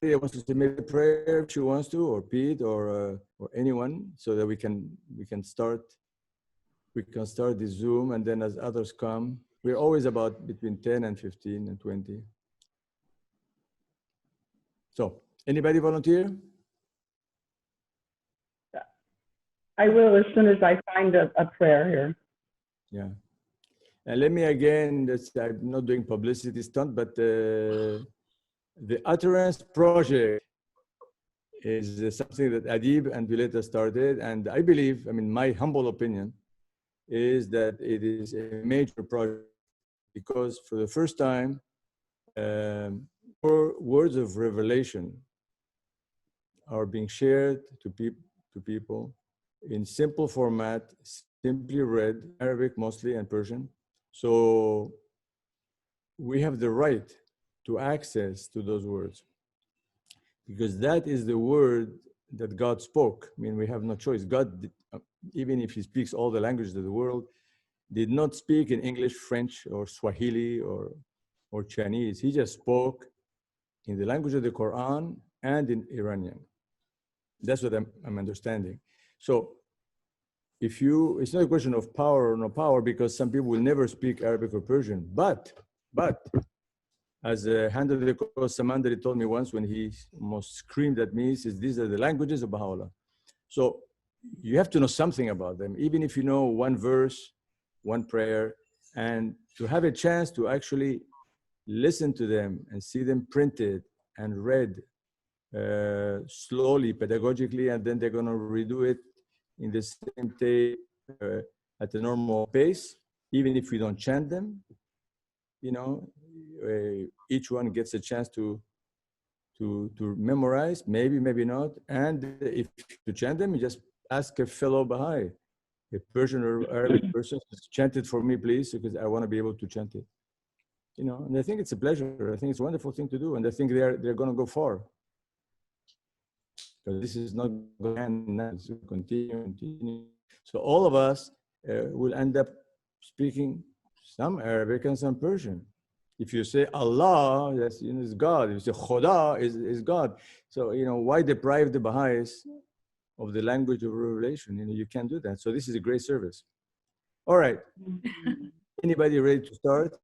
wants to say maybe a prayer if she wants to, or Pete, or anyone, so that we can start this Zoom, and then as others come, we're always about between 10 and 15 and 20. So, anybody volunteer? I will as soon as I find a prayer here. Yeah. And let me again, I'm not doing publicity stunt, but the Utterance Project is something that Adib and Juliet started. And I believe, I mean, my humble opinion is that it is a major project because for the first time, words of revelation are being shared to people in simple format, simply read, Arabic mostly and Persian. So we have the right to access to those words because that is the word that God spoke. I mean, we have no choice. God, even if he speaks all the languages of the world, did not speak in English, French, or Swahili, or Chinese. He just spoke in the language of the Quran and in Iranian. That's what I'm understanding. So it's not a question of power or no power, because some people will never speak Arabic or Persian, but as Handel Samandari told me once when he almost screamed at me, he says, these are the languages of Baha'u'llah. So you have to know something about them, even if you know one verse, one prayer, and to have a chance to actually listen to them and see them printed and read slowly, pedagogically, and then they're going to redo it in the same tape at a normal pace, even if we don't chant them. You know, each one gets a chance to memorize, maybe not. And if to chant them, you just ask a fellow Baha'i, a Persian or Arabic person, chant it for me, please, because I want to be able to chant it. You know, and I think it's a pleasure. I think it's a wonderful thing to do, and I think they're going to go far. Because this is not going to continue. So all of us will end up speaking some Arabic and some Persian. If you say Allah, that's, you know, is God. If you say Khoda, is God. So, you know, why deprive the Baha'is of the language of revelation? You know, you can't do that. So this is a great service. All right. Anybody ready to start?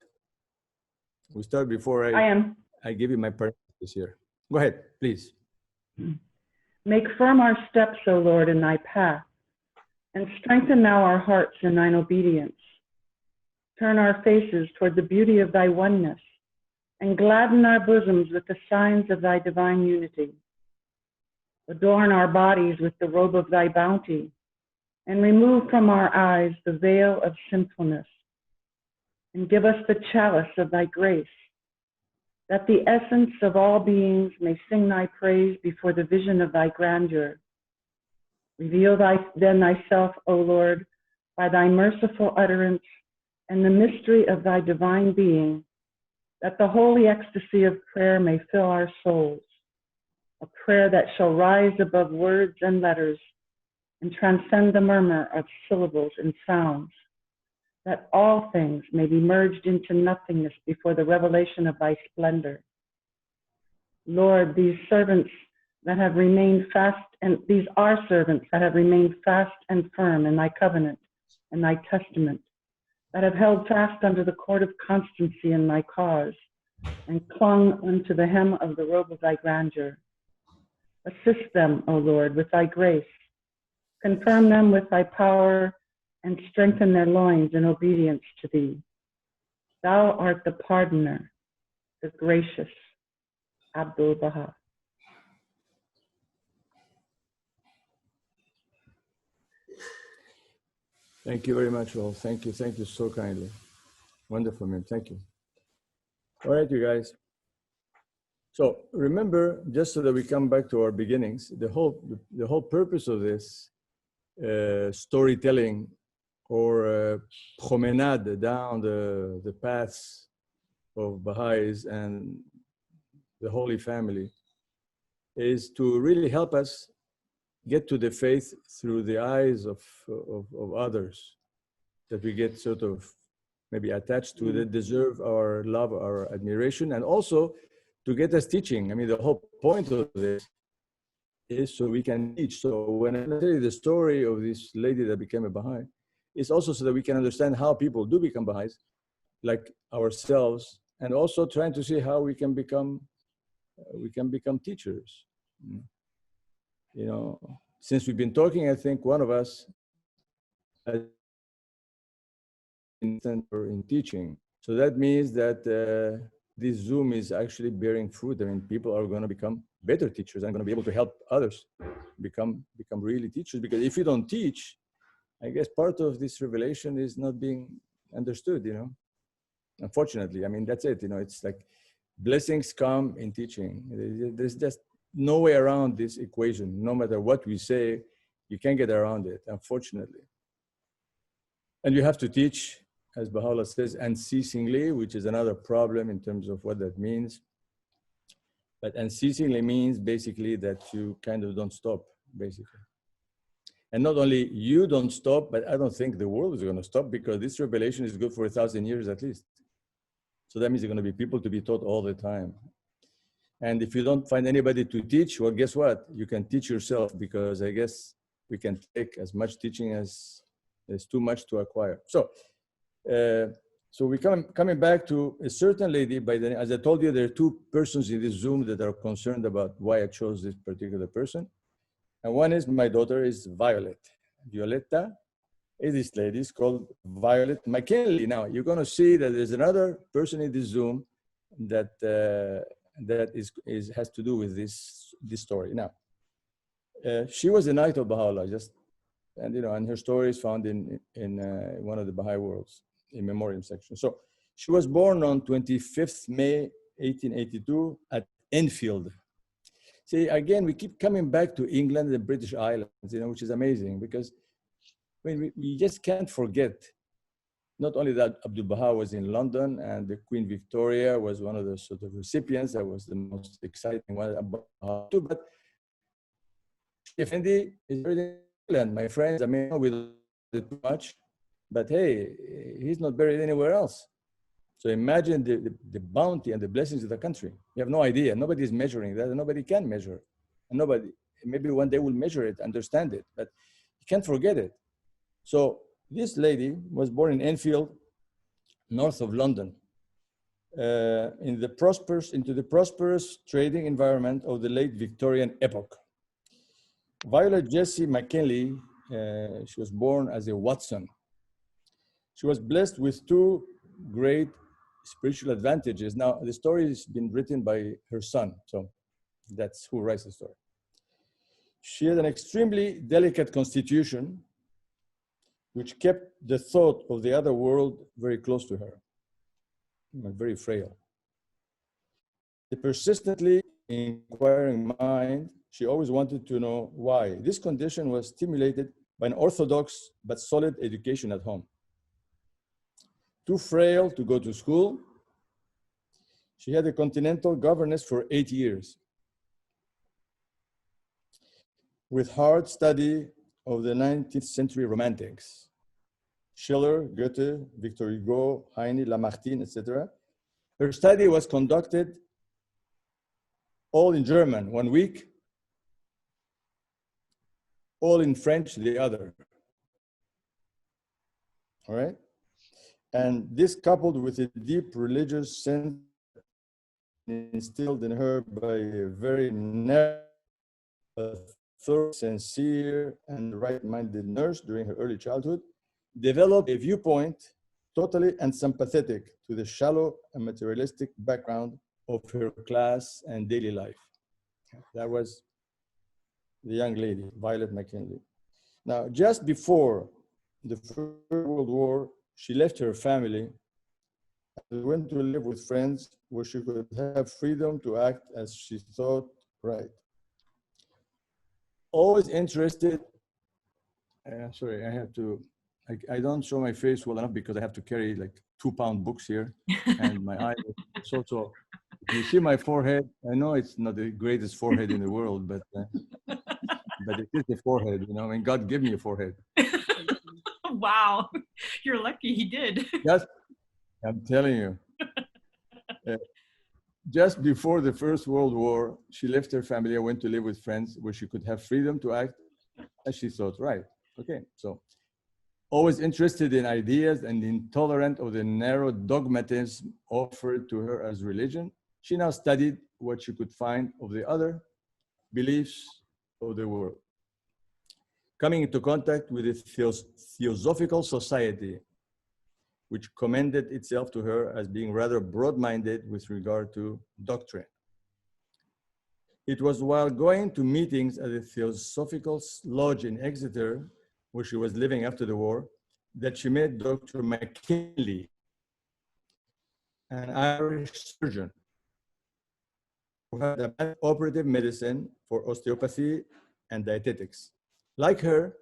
We start before I am. I give you my practice here. Go ahead, please. Make firm our steps, O Lord, in thy path, and strengthen now our hearts in thine obedience. Turn our faces toward the beauty of thy oneness, and gladden our bosoms with the signs of thy divine unity. Adorn our bodies with the robe of thy bounty, and remove from our eyes the veil of sinfulness, and give us the chalice of thy grace, that the essence of all beings may sing thy praise before the vision of thy grandeur. Reveal then thyself, O Lord, by thy merciful utterance and the mystery of thy divine being, that the holy ecstasy of prayer may fill our souls, a prayer that shall rise above words and letters and transcend the murmur of syllables and sounds, that all things may be merged into nothingness before the revelation of thy splendor. Lord, these servants that have remained fast, and these are servants that have remained fast and firm in thy covenant and thy testament, that have held fast under the cord of constancy in thy cause, and clung unto the hem of the robe of thy grandeur. Assist them, O Lord, with thy grace. Confirm them with thy power, and strengthen their loins in obedience to thee. Thou art the pardoner, the gracious Abdu'l-Bahá. Thank you very much, all. Thank you so kindly. Wonderful, man. Thank you. All right, you guys. So remember, just so that we come back to our beginnings, the whole purpose of this storytelling or promenade down the paths of Baha'is and the Holy Family is to really help us get to the faith through the eyes of others that we get sort of maybe attached to, that deserve our love, our admiration, and also to get us teaching. I mean, the whole point of this is so we can teach. So when I tell you the story of this lady that became a Baha'i, it's also so that we can understand how people do become Baha'is, like ourselves, and also trying to see how we can become teachers. You know, since we've been talking, I think one of us has in teaching. So that means that this Zoom is actually bearing fruit. I mean, people are going to become better teachers and going to be able to help others become really teachers. Because if you don't teach, I guess part of this revelation is not being understood, you know. Unfortunately, I mean, that's it. You know, it's like blessings come in teaching. There's just no way around this equation. No matter what we say, you can't get around it, unfortunately. And you have to teach, as Baha'u'llah says, unceasingly, which is another problem in terms of what that means. But unceasingly means basically that you kind of don't stop, basically. And not only you don't stop, but I don't think the world is going to stop, because this revelation is good for 1,000 years at least. So that means there are going to be people to be taught all the time. And if you don't find anybody to teach, well, guess what? You can teach yourself, because I guess we can take as much teaching as there's too much to acquire. So we're coming back to a certain lady by the name, as I told you, there are two persons in this Zoom that are concerned about why I chose this particular person. And one is my daughter is Violet. Violetta is this lady, is called Violet McKinley. Now, you're going to see that there's another person in this Zoom that has to do with this story. Now, she was a Knight of Baha'u'llah, and her story is found in one of the Baha'i worlds, in memoriam section. So she was born on 25th May, 1882 at Enfield. See, again, we keep coming back to England and the British Islands, which is amazing, because we just can't forget not only that Abdu'l-Bahá was in London and the Queen Victoria was one of the sort of recipients that was the most exciting one about too, but Effendi is buried in England. My friends, I mean, we don't do too much, but hey, he's not buried anywhere else. So imagine the bounty and the blessings of the country. You have no idea. Nobody is measuring that, and nobody can measure. And nobody, maybe one day will measure it, understand it, but you can't forget it. So this lady was born in Enfield, north of London, into the prosperous trading environment of the late Victorian epoch. Violet Jessie McKinley, she was born as a Watson. She was blessed with two great spiritual advantages. Now, the story has been written by her son, so that's who writes the story. She had an extremely delicate constitution, which kept the thought of the other world very close to her, very frail. The persistently inquiring mind, she always wanted to know why. This condition was stimulated by an orthodox but solid education at home. Too frail to go to school, she had a continental governess for 8 years. With hard study of the 19th century romantics, Schiller, Goethe, Victor Hugo, Heine, Lamartine, etc. Her study was conducted all in German 1 week, all in French the other. All right? And this coupled with a deep religious sense instilled in her by a very narrow, thorough, sincere, and right-minded nurse during her early childhood, developed a viewpoint totally unsympathetic to the shallow and materialistic background of her class and daily life. That was the young lady, Violet McKinley. Now, just before the First World War, she left her family and went to live with friends where she could have freedom to act as she thought right. Always interested, sorry, I have to, I don't show my face well enough because I have to carry like 2-pound books here and my eyes. So if you see my forehead, I know it's not the greatest forehead in the world, but it is a forehead, I mean, God gave me a forehead. Wow, you're lucky he did. Yes, I'm telling you. just before the First World War, she left her family and went to live with friends where she could have freedom to act as she thought right. Okay, so always interested in ideas and intolerant of the narrow dogmatism offered to her as religion, she now studied what she could find of the other beliefs of the world. Coming into contact with a theosophical society, which commended itself to her as being rather broad-minded with regard to doctrine. It was while going to meetings at the Theosophical Lodge in Exeter, where she was living after the war, that she met Dr. McKinley, an Irish surgeon who had a operative medicine for osteopathy and dietetics. Like her,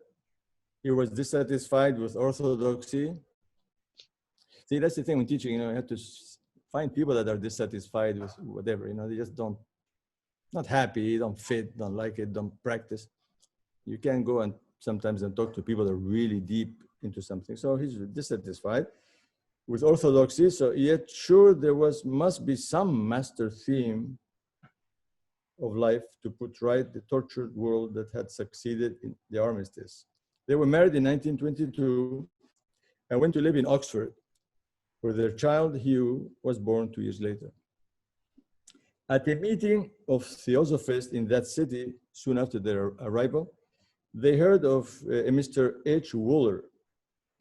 he was dissatisfied with orthodoxy. See, that's the thing when teaching, you have to find people that are dissatisfied with whatever, they just not happy, don't fit, don't like it, don't practice. You can go and sometimes talk to people that are really deep into something. So he's dissatisfied with orthodoxy. So yet sure there must be some master theme of life to put right the tortured world that had succeeded in the armistice. They were married in 1922 and went to live in Oxford, where their child Hugh was born 2 years later. At a meeting of theosophists in that city soon after their arrival, they heard of a Mr. H. Wooler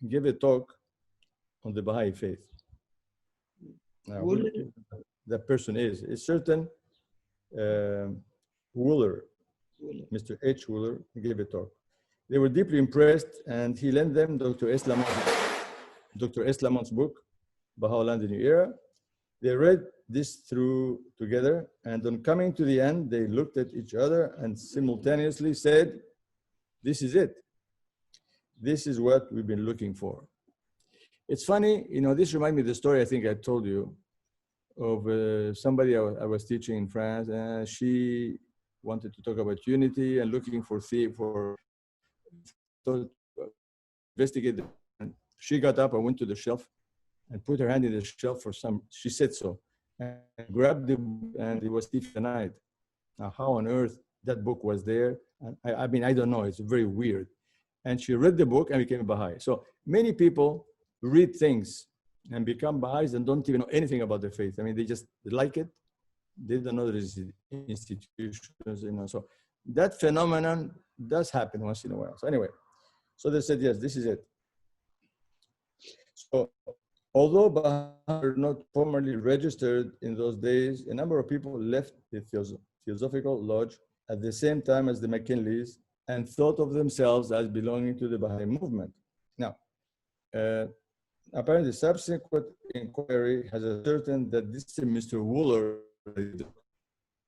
give a talk on the Baha'i faith. Now, who that person is a certain Wooler, Mr. H. Wooler, gave a talk. They were deeply impressed, and he lent them Dr. Eslamon's book, Baha'u'llah and the New Era. They read this through together, and on coming to the end, they looked at each other and simultaneously said, "This is it. This is what we've been looking for." It's funny, this reminds me of the story I think I told you of somebody I was teaching in France, and she wanted to talk about unity and looking for investigate. She got up and went to the shelf and put her hand in the shelf she said so, and grabbed the book, and it was thief of the night. Now, how on earth that book was there? I mean, I don't know, it's very weird. And she read the book and became a Baha'i. So many people read things and become Baha'is and don't even know anything about the faith. I mean, they just like it. They don't know there's institutions, So that phenomenon does happen once in a while. So anyway, so they said, yes, this is it. So although Baha'is were not formally registered in those days, a number of people left the Theosophical Lodge at the same time as the McKinleys and thought of themselves as belonging to the Baha'i movement. Now, apparently subsequent inquiry has ascertained that this Mr. Wooler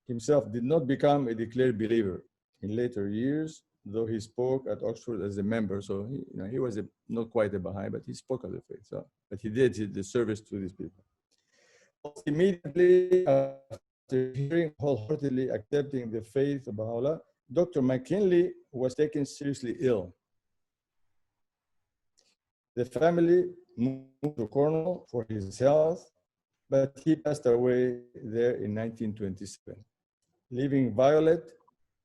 himself did not become a declared believer in later years, though he spoke at Oxford as a member. So he was not quite a Baha'i, but he spoke of the faith. So, but he did the service to these people. Immediately after hearing wholeheartedly accepting the faith of Baha'u'llah, Dr. McKinley was taken seriously ill. The family moved to Cornwall for his health, but he passed away there in 1927, leaving Violet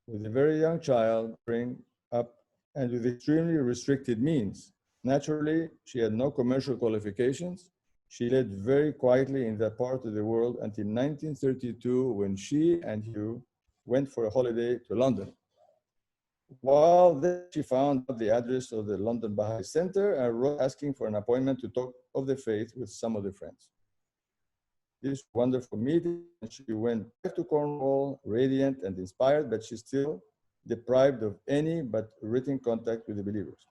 with a very young child growing up and with extremely restricted means. Naturally, she had no commercial qualifications. She lived very quietly in that part of the world until 1932, when she and Hugh went for a holiday to London. While there, she found out the address of the London Baha'i Center and wrote asking for an appointment to talk of the faith with some of the friends. This wonderful meeting, and she went back to Cornwall, radiant and inspired, but she's still deprived of any but written contact with the believers.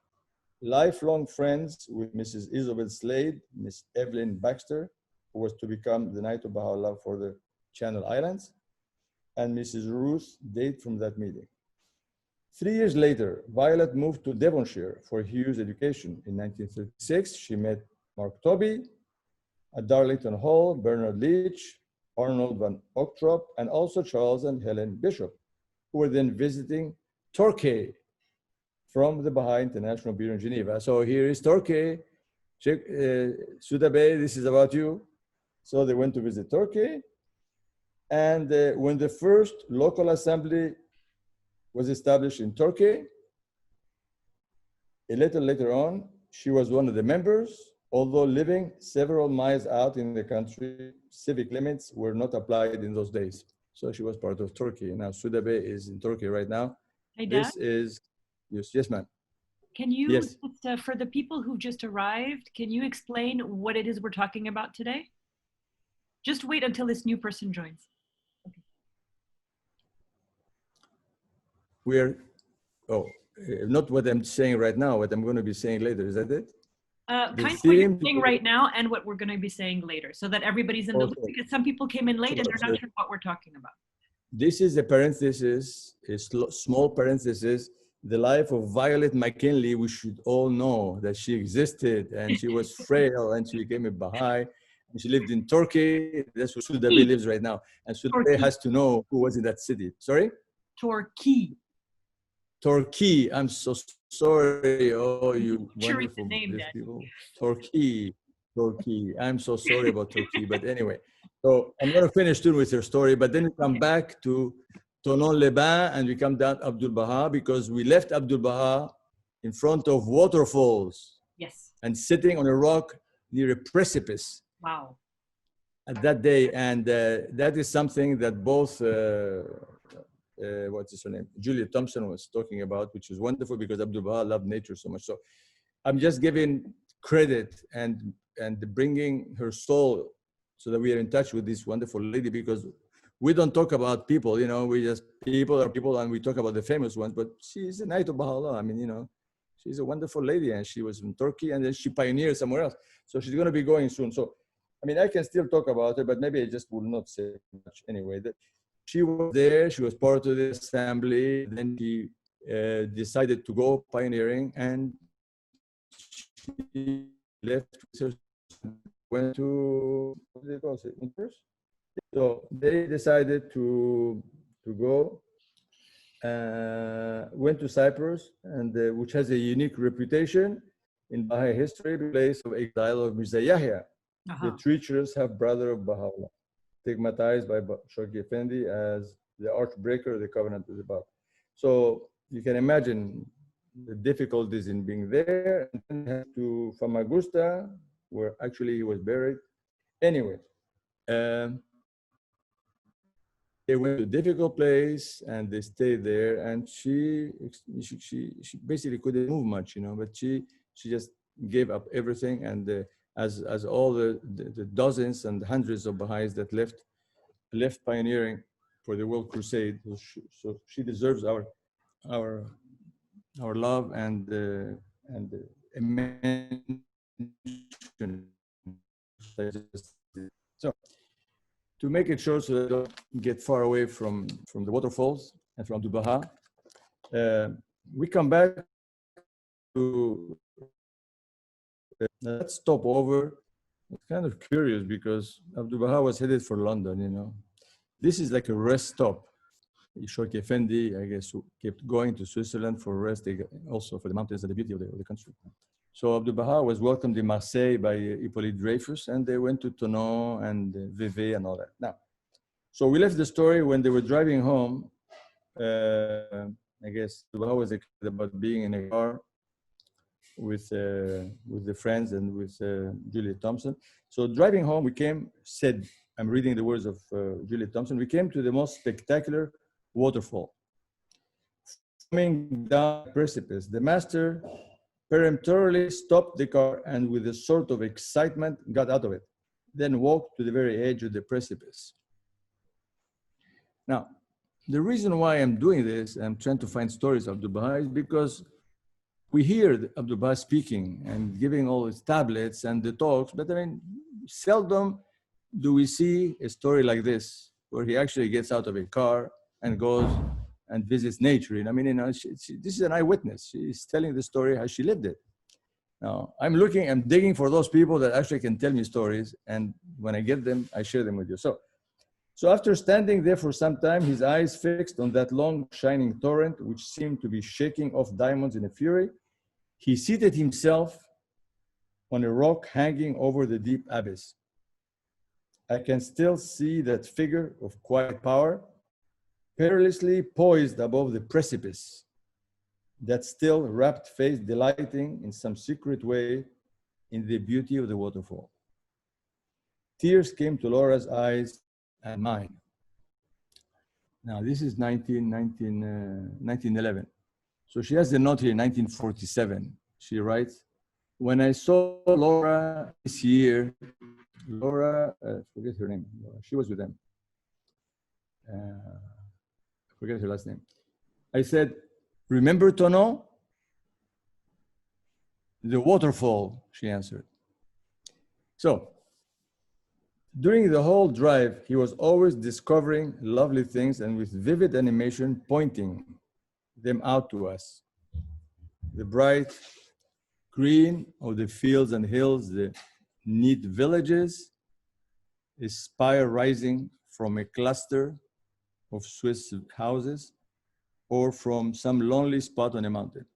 Lifelong friends with Mrs. Isabel Slade, Miss Evelyn Baxter, who was to become the Knight of Baha'u'llah for the Channel Islands, and Mrs. Ruth date from that meeting. 3 years later, Violet moved to Devonshire for Hugh's education. In 1936, she met Mark Tobey at Darlington Hall, Bernard Leach, Arnold van Ocktrop, and also Charles and Helen Bishop, who were then visiting Torquay from the Baha'i International Bureau in Geneva. So here is Torquay. Sudabe, this is about you. So they went to visit Torquay. And when the first local assembly was established in Turkey, a little later on, she was one of the members, although living several miles out in the country, civic limits were not applied in those days. So she was part of Turkey. Now, Sudabe is in Turkey right now. Hey, Dad, This is, yes, ma'am. can you, Yes. just, for the people who just arrived, can you explain what it is we're talking about today? Just wait until this new person joins. Okay. We're, not what I'm saying right now, what I'm going to be saying later. Is that it? Kind of what you're saying right now and what we're going to be saying later, so that everybody's in the loop, because some people came in late and they're not sure what we're talking about. This is a parenthesis, a small parenthesis, the life of Violet McKinley. We should all know that she existed and she was frail and she became a Baha'i. And she lived in Turkey. That's where Sudabe lives right now. And Sudabe has to know who was in that city. Sorry? Turkey. Turkey. I'm so sorry. Oh, you wonderful name, people. Turkey. Turkey. I'm so sorry about Turkey. But anyway, so I'm going to finish too with her story. But then we come back to Tonon-les-Bains and we come down Abdu'l-Bahá, because we left Abdu'l-Bahá in front of waterfalls. Yes. And sitting on a rock near a precipice. Wow. At that day. And that is something that both what's her name? Juliet Thompson was talking about, which is wonderful because Abdu'l-Bahá loved nature so much. So I'm just giving credit and bringing her soul so that we are in touch with this wonderful lady, because we don't talk about people, you know, we just, people are people and we talk about the famous ones, but she's a Knight of Baha'u'llah. I mean, you know, she's a wonderful lady and she was in Turkey and then she pioneered somewhere else. So she's going to be going soon. So, I mean, I can still talk about her, but maybe I just will not say much anyway. That she was there, she was part of the assembly, then she decided to go pioneering and she left with her, went to, what do they call it? So they decided to go, went to Cyprus, and which has a unique reputation in Baha'i history, the place of exile of Mirza Yahya, the treacherous half-brother of Baha'u'llah, stigmatized by Shawki Effendi as the archbreaker of the covenant of the Bab. So you can imagine the difficulties in being there, and then to Famagusta, where actually he was buried. Anyway, they went to a difficult place and they stayed there, and she basically couldn't move much, you know, but she just gave up everything. And as all the dozens and hundreds of Baha'is that left pioneering for the World Crusade, so she deserves our love and mention. So to make it short so that I don't get far away from the waterfalls and from Abdu'l-Bahá, we come back to, let's stop over. It's kind of curious because Abdu'l-Bahá was headed for London, you know. This is like a rest stop. Shawki Effendi, I guess, who kept going to Switzerland for rest, also for the mountains and the beauty of the country. So Abdu'l-Bahá was welcomed in Marseille by Hippolyte Dreyfus, and they went to Tonon and Vevey and all that. Now, so we left the story when they were driving home. I guess Abdu'l-Bahá was excited about being in a car with the friends and with Juliet Thompson. So driving home, I'm reading the words of Juliet Thompson, we came to the most spectacular waterfall. Coming down the precipice, the master peremptorily stopped the car and with a sort of excitement got out of it, then walked to the very edge of the precipice. Now, the reason why I'm doing this, I'm trying to find stories of Abdu'l-Bahá, is because we hear Abdu'l-Bahá speaking and giving all his tablets and the talks, but I mean, seldom do we see a story like this, where he actually gets out of a car and goes and visits nature. And I mean, you know, this is an eyewitness. She's telling the story how she lived it. Now, I'm digging for those people that actually can tell me stories. And when I get them, I share them with you. So after standing there for some time, his eyes fixed on that long shining torrent, which seemed to be shaking off diamonds in a fury, he seated himself on a rock hanging over the deep abyss. I can still see that figure of quiet power, perilously poised above the precipice, that still rapt face delighting in some secret way in the beauty of the waterfall. Tears came to Laura's eyes and mine. Now, this is 1911. So she has the note here, 1947. She writes, when I saw Laura this year, Laura, forget her name, she was with them. Forget her last name. I said, remember Tonon? The waterfall, she answered. So, during the whole drive, he was always discovering lovely things and with vivid animation pointing them out to us. The bright green of the fields and hills, the neat villages, a spire rising from a cluster of Swiss houses, or from some lonely spot on a mountain.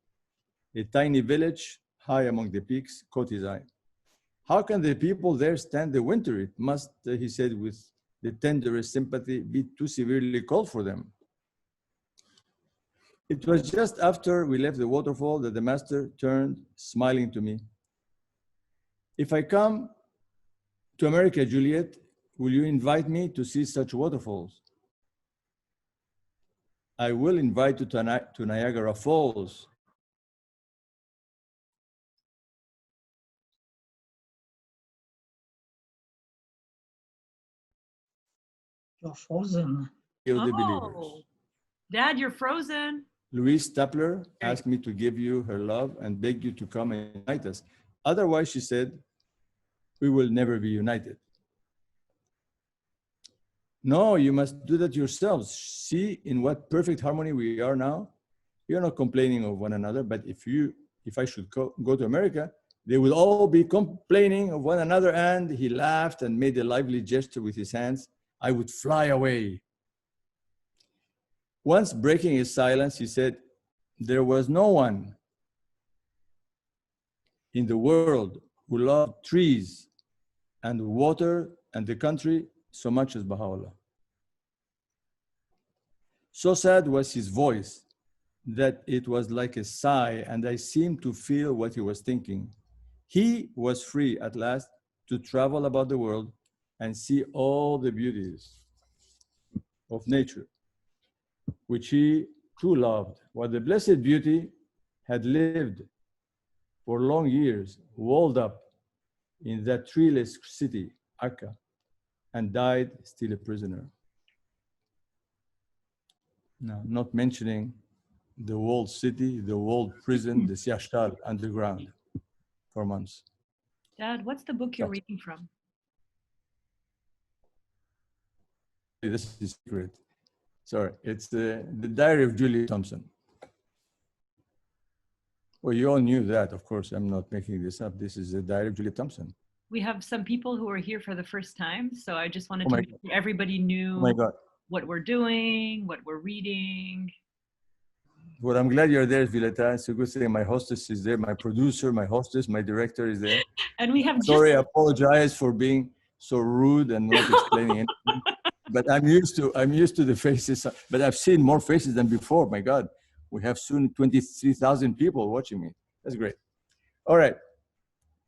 A tiny village high among the peaks caught his eye. How can the people there stand the winter? It must, he said with the tenderest sympathy, be too severely cold for them. It was just after we left the waterfall that the master turned, smiling to me. If I come to America, Juliet, will you invite me to see such waterfalls? I will invite you to Niagara Falls. You're frozen. Oh, Dad, you're frozen. Louise Stapler asked me to give you her love and beg you to come and unite us. Otherwise, she said, we will never be united. No, you must do that yourselves. See in what perfect harmony we are now. You're not complaining of one another, but if I should go to America, they will all be complaining of one another. And he laughed and made a lively gesture with his hands. I would fly away. Once breaking his silence, he said, there was no one in the world who loved trees and water and the country so much as Baha'u'llah. So sad was his voice that it was like a sigh, and I seemed to feel what he was thinking. He was free at last to travel about the world and see all the beauties of nature, which he too loved. While the Blessed Beauty had lived for long years, walled up in that treeless city, Akka, and died still a prisoner. Now, not mentioning the walled city, the walled prison, the Siashtal underground for months. Dad, what's the book you're reading from? This is secret. Sorry, it's the Diary of Juliet Thompson. Well, you all knew that, of course. I'm not making this up. This is the Diary of Juliet Thompson. We have some people who are here for the first time, so I just wanted to make sure everybody knew what we're doing, what we're reading. Well, I'm glad you're there, Violeta. It's a good thing. My hostess is there, my producer, my hostess, my director is there. And we have Sorry, I apologize for being so rude and not explaining anything. But I'm used to the faces. But I've seen more faces than before. My God, we have soon 23,000 people watching me. That's great. All right.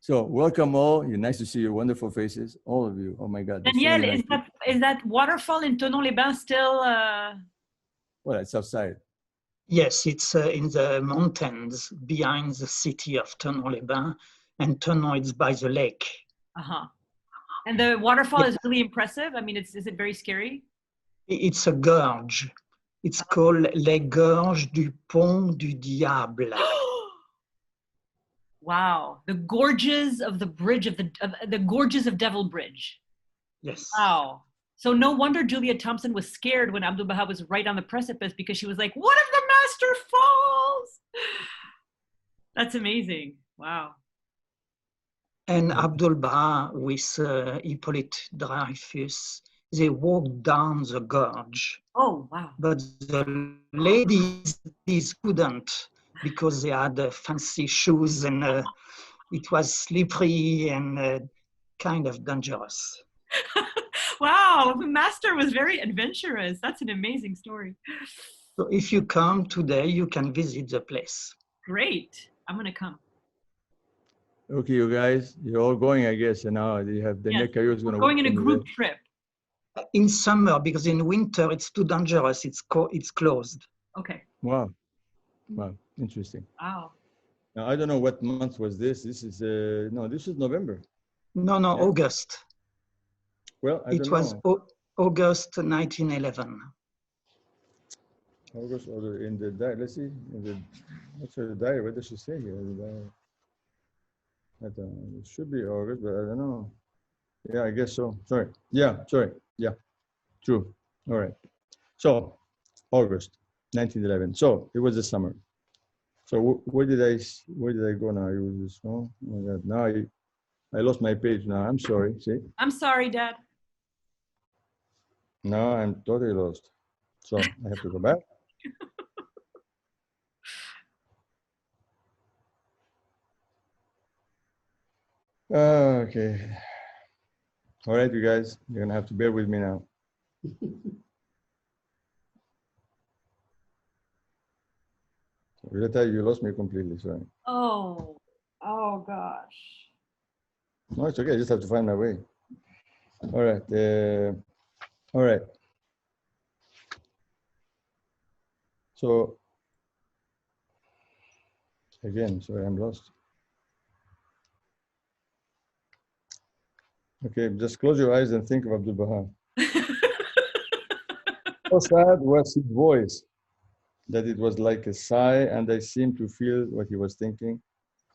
So welcome all. You're nice to see your wonderful faces, all of you. Oh my God. Daniel, so nice is that waterfall in Tonon-les-Bains still? Well, it's outside. Yes, it's in the mountains behind the city of Tonon-les-Bains, and Tonon is by the lake. Uh-huh. And the waterfall is really impressive. I mean, is it very scary? It's a gorge. It's called Les Gorges du Pont du Diable. Wow, the gorges of the bridge of the gorges of Devil Bridge. Yes. Wow. So no wonder Juliet Thompson was scared when Abdu'l-Bahá was right on the precipice, because she was like, what if the master falls? That's amazing. Wow. And Abdu'l-Bahá with Hippolyte Dreyfus, they walked down the gorge. Oh, wow. But the ladies couldn't, because they had fancy shoes and it was slippery and kind of dangerous. Wow, the master was very adventurous. That's an amazing story. So if you come today, you can visit the place. Great. I'm going to come. Okay, you guys, you're all going, I guess, and now you have the Yes, neck. You're going we're to going in a group trip. In summer, because in winter it's too dangerous. It's closed. Okay. Wow, wow, interesting. Wow. Now I don't know what month was this. This is no, this is November. No, Yeah. August. Well, I It don't was know. August 1911. August or in the diary. Let's see. What's her diary? What does she say here? I don't know. It should be August, but I don't know. Yeah, I guess so. Sorry. Yeah, sorry. Yeah, true. All right. So, August 1911. So it was the summer. So where did I go now? It was this. Oh my God! Now I lost my page. Now I'm sorry. See? I'm sorry, Dad. Now I'm totally lost. So I have to go back. Okay. All right, you guys, you're gonna have to bear with me now. Violeta, you lost me completely, sorry. Oh gosh. No, it's okay, I just have to find my way. All right, all right. So, again, sorry, I'm lost. Okay, just close your eyes and think of Abdu'l-Bahá. So sad was his voice, that it was like a sigh, and I seemed to feel what he was thinking.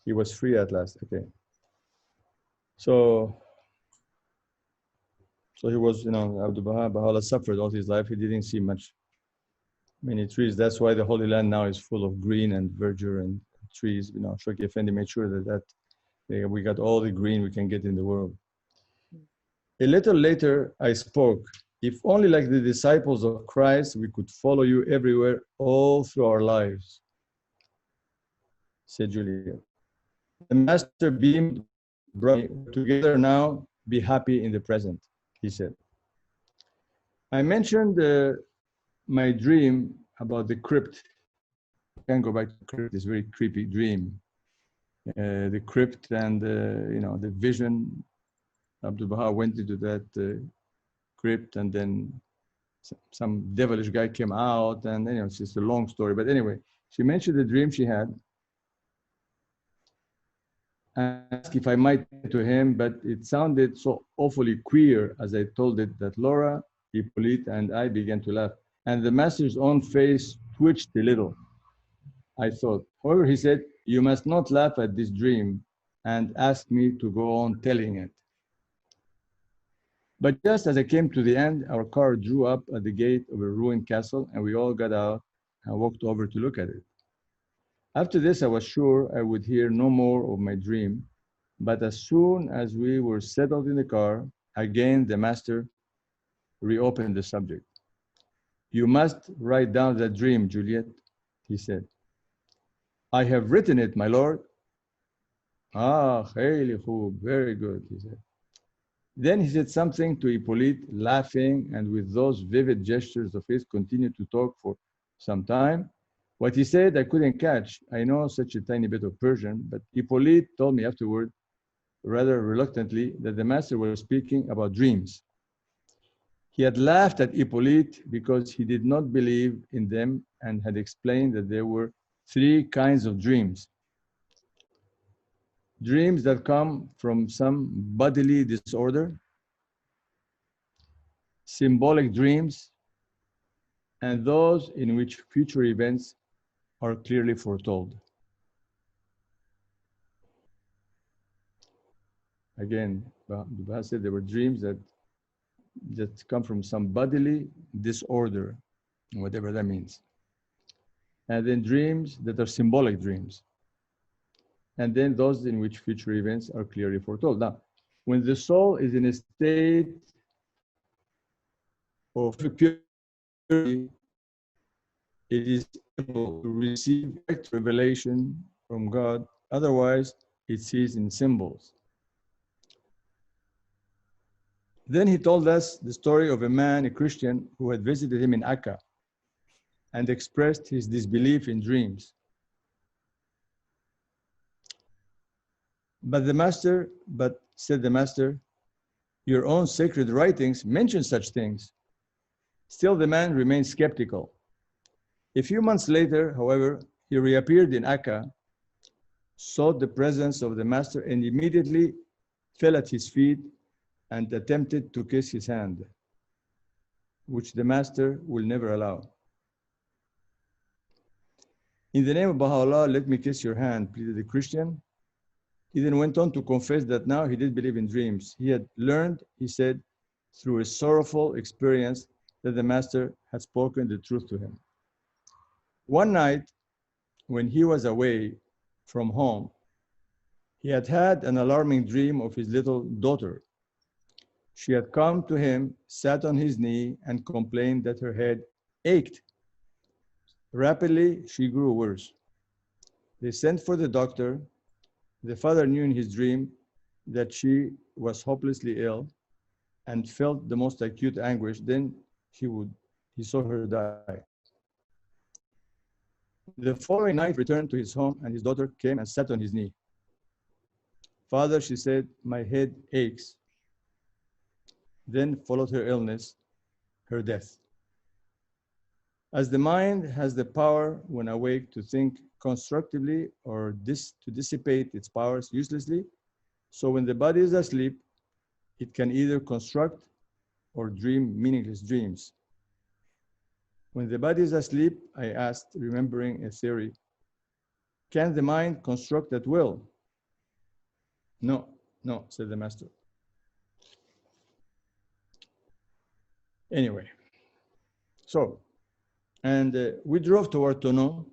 He was free at last, okay. So he was, Abdu'l-Bahá, Baha'u'llah suffered all his life. He didn't see many trees. That's why the Holy Land now is full of green and verdure and trees. Shoki Effendi made sure that we got all the green we can get in the world. A little later, I spoke. If only like the disciples of Christ, we could follow you everywhere, all through our lives, said Juliet. The master beamed, together now, be happy in the present, he said. I mentioned my dream about the crypt. I can go back to the crypt, this very creepy dream. The crypt and the vision. Abdu'l-Bahá went into that crypt, and then some devilish guy came out, and it's just a long story. But anyway, she mentioned the dream she had. I asked if I might to him, but it sounded so awfully queer as I told it that Laura, Hippolyte, and I began to laugh, and the master's own face twitched a little. I thought. However, he said, "You must not laugh at this dream," and asked me to go on telling it. But just as I came to the end, our car drew up at the gate of a ruined castle, and we all got out and walked over to look at it. After this, I was sure I would hear no more of my dream, but as soon as we were settled in the car, again the master reopened the subject. "You must write down that dream, Juliet," he said. "I have written it, my lord." "Ah, very good," he said. Then he said something to Hippolyte, laughing, and with those vivid gestures of his, continued to talk for some time. What he said, I couldn't catch. I know such a tiny bit of Persian, but Hippolyte told me afterward, rather reluctantly, that the master was speaking about dreams. He had laughed at Hippolyte because he did not believe in them and had explained that there were 3 kinds of dreams. Dreams that come from some bodily disorder, symbolic dreams, and those in which future events are clearly foretold. Again, Abdu'l-Bahá said there were dreams that come from some bodily disorder, whatever that means. And then dreams that are symbolic dreams. And then those in which future events are clearly foretold. Now, when the soul is in a state of purity, it is able to receive direct revelation from God. Otherwise, it sees in symbols. Then he told us the story of a man, a Christian, who had visited him in Akka and expressed his disbelief in dreams. But said the master, your own sacred writings mention such things. Still, the man remained skeptical. A few months later, however, he reappeared in Akka, sought the presence of the master, and immediately fell at his feet and attempted to kiss his hand, which the master will never allow. In the name of Baha'u'llah, let me kiss your hand, pleaded the Christian. He then went on to confess that now he did believe in dreams. He had learned, he said, through a sorrowful experience that the master had spoken the truth to him. One night, when he was away from home, he had had an alarming dream of his little daughter. She had come to him, sat on his knee, and complained that her head ached. Rapidly, she grew worse. They sent for the doctor. The father knew in his dream that she was hopelessly ill and felt the most acute anguish. Then he saw her die. The following night, returned to his home, and his daughter came and sat on his knee. Father, she said, my head aches. Then followed her illness, her death. As the mind has the power when awake to think constructively or to dissipate its powers uselessly, so when the body is asleep, it can either construct or dream meaningless dreams. When the body is asleep, I asked, remembering a theory, can the mind construct at will? No, said the master. Anyway, we drove toward Tonon.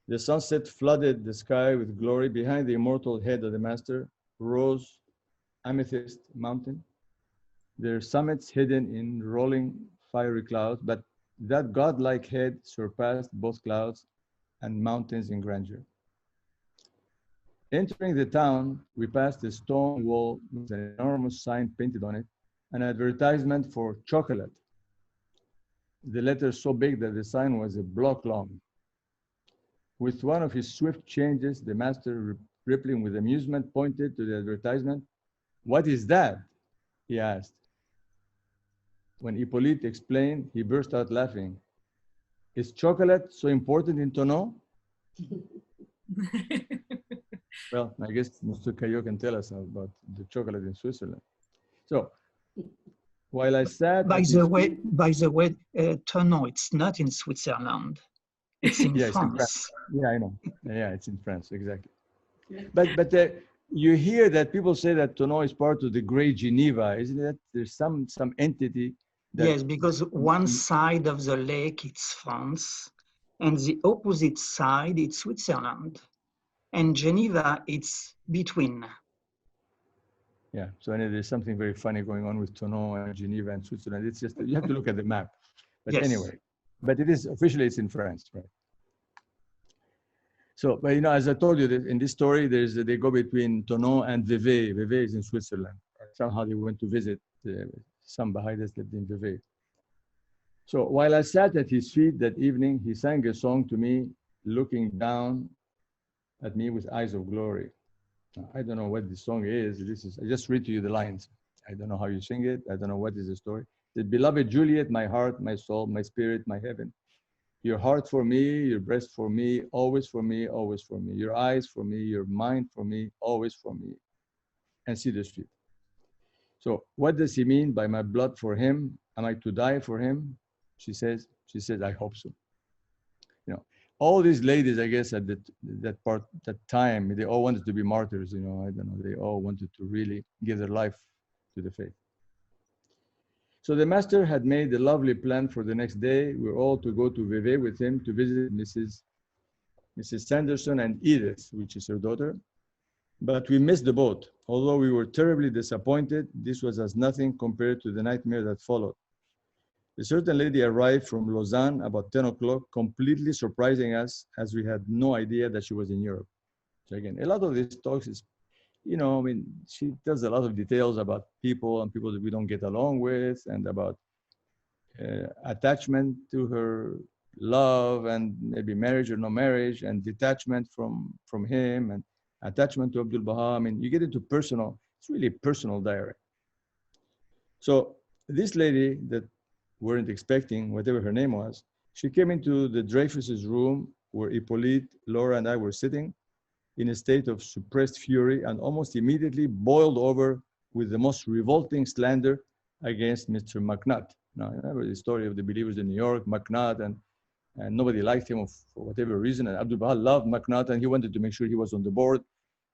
The sunset flooded the sky with glory. Behind the immortal head of the master rose Amethyst Mountain, their summits hidden in rolling fiery clouds, but that godlike head surpassed both clouds and mountains in grandeur. Entering the town, we passed a stone wall with an enormous sign painted on it, an advertisement for chocolate. The letters so big that the sign was a block long. With one of his swift changes, the master, rippling with amusement, pointed to the advertisement. What is that? He asked. When Hippolyte explained, he burst out laughing. Is chocolate so important in Tonon? Well, I guess Mr. Caillot can tell us about the chocolate in Switzerland. So, while I sat... By the way, Tonon, it's not in Switzerland. It's in France. Yeah, I know. Yeah, it's in France, exactly. But you hear that people say that Tonon is part of the Great Geneva, isn't it? There's some entity that... Yes, because one side of the lake, it's France, and the opposite side, it's Switzerland. And Geneva, it's between. Yeah, so there's something very funny going on with Tonon and Geneva and Switzerland. It's just, you have to look at the map. But yes. Anyway, but it is, officially it's in France, right? So, but as I told you, in this story, they go between Tonon and Vevey. Vevey is in Switzerland. Somehow they went to visit some Baha'is lived in Vevey. So while I sat at his feet that evening, he sang a song to me, looking down at me with eyes of glory. Now, I don't know what this song is. I just read to you the lines. I don't know how you sing it. I don't know what is the story. The beloved Juliet, my heart, my soul, my spirit, my heaven. Your heart for me, your breast for me, always for me, always for me. Your eyes for me, your mind for me, always for me. And see the street. So what does he mean by my blood for him? Am I to die for him? She says, I hope so. All these ladies, I guess, at that time, they all wanted to be martyrs, I don't know, they all wanted to really give their life to the faith. So the master had made a lovely plan for the next day. We were all to go to Vevey with him to visit Mrs. Sanderson and Edith, which is her daughter. But we missed the boat. Although we were terribly disappointed, this was as nothing compared to the nightmare that followed. A certain lady arrived from Lausanne about 10 o'clock, completely surprising us, as we had no idea that she was in Europe. So again, a lot of these talks is you know, I mean, she tells a lot of details about people and people that we don't get along with, and about attachment to her love, and maybe marriage or no marriage, and detachment from him, and attachment to Abdu'l-Bahá. I mean, you get into personal, it's really personal diary. So this lady that weren't expecting, whatever her name was, she came into the Dreyfus's room where Hippolyte, Laura, and I were sitting in a state of suppressed fury, and almost immediately boiled over with the most revolting slander against Mr. McNutt. Now, remember the story of the believers in New York, McNutt, and nobody liked him for whatever reason. And Abdu'l-Bahá loved McNutt, and he wanted to make sure he was on the board.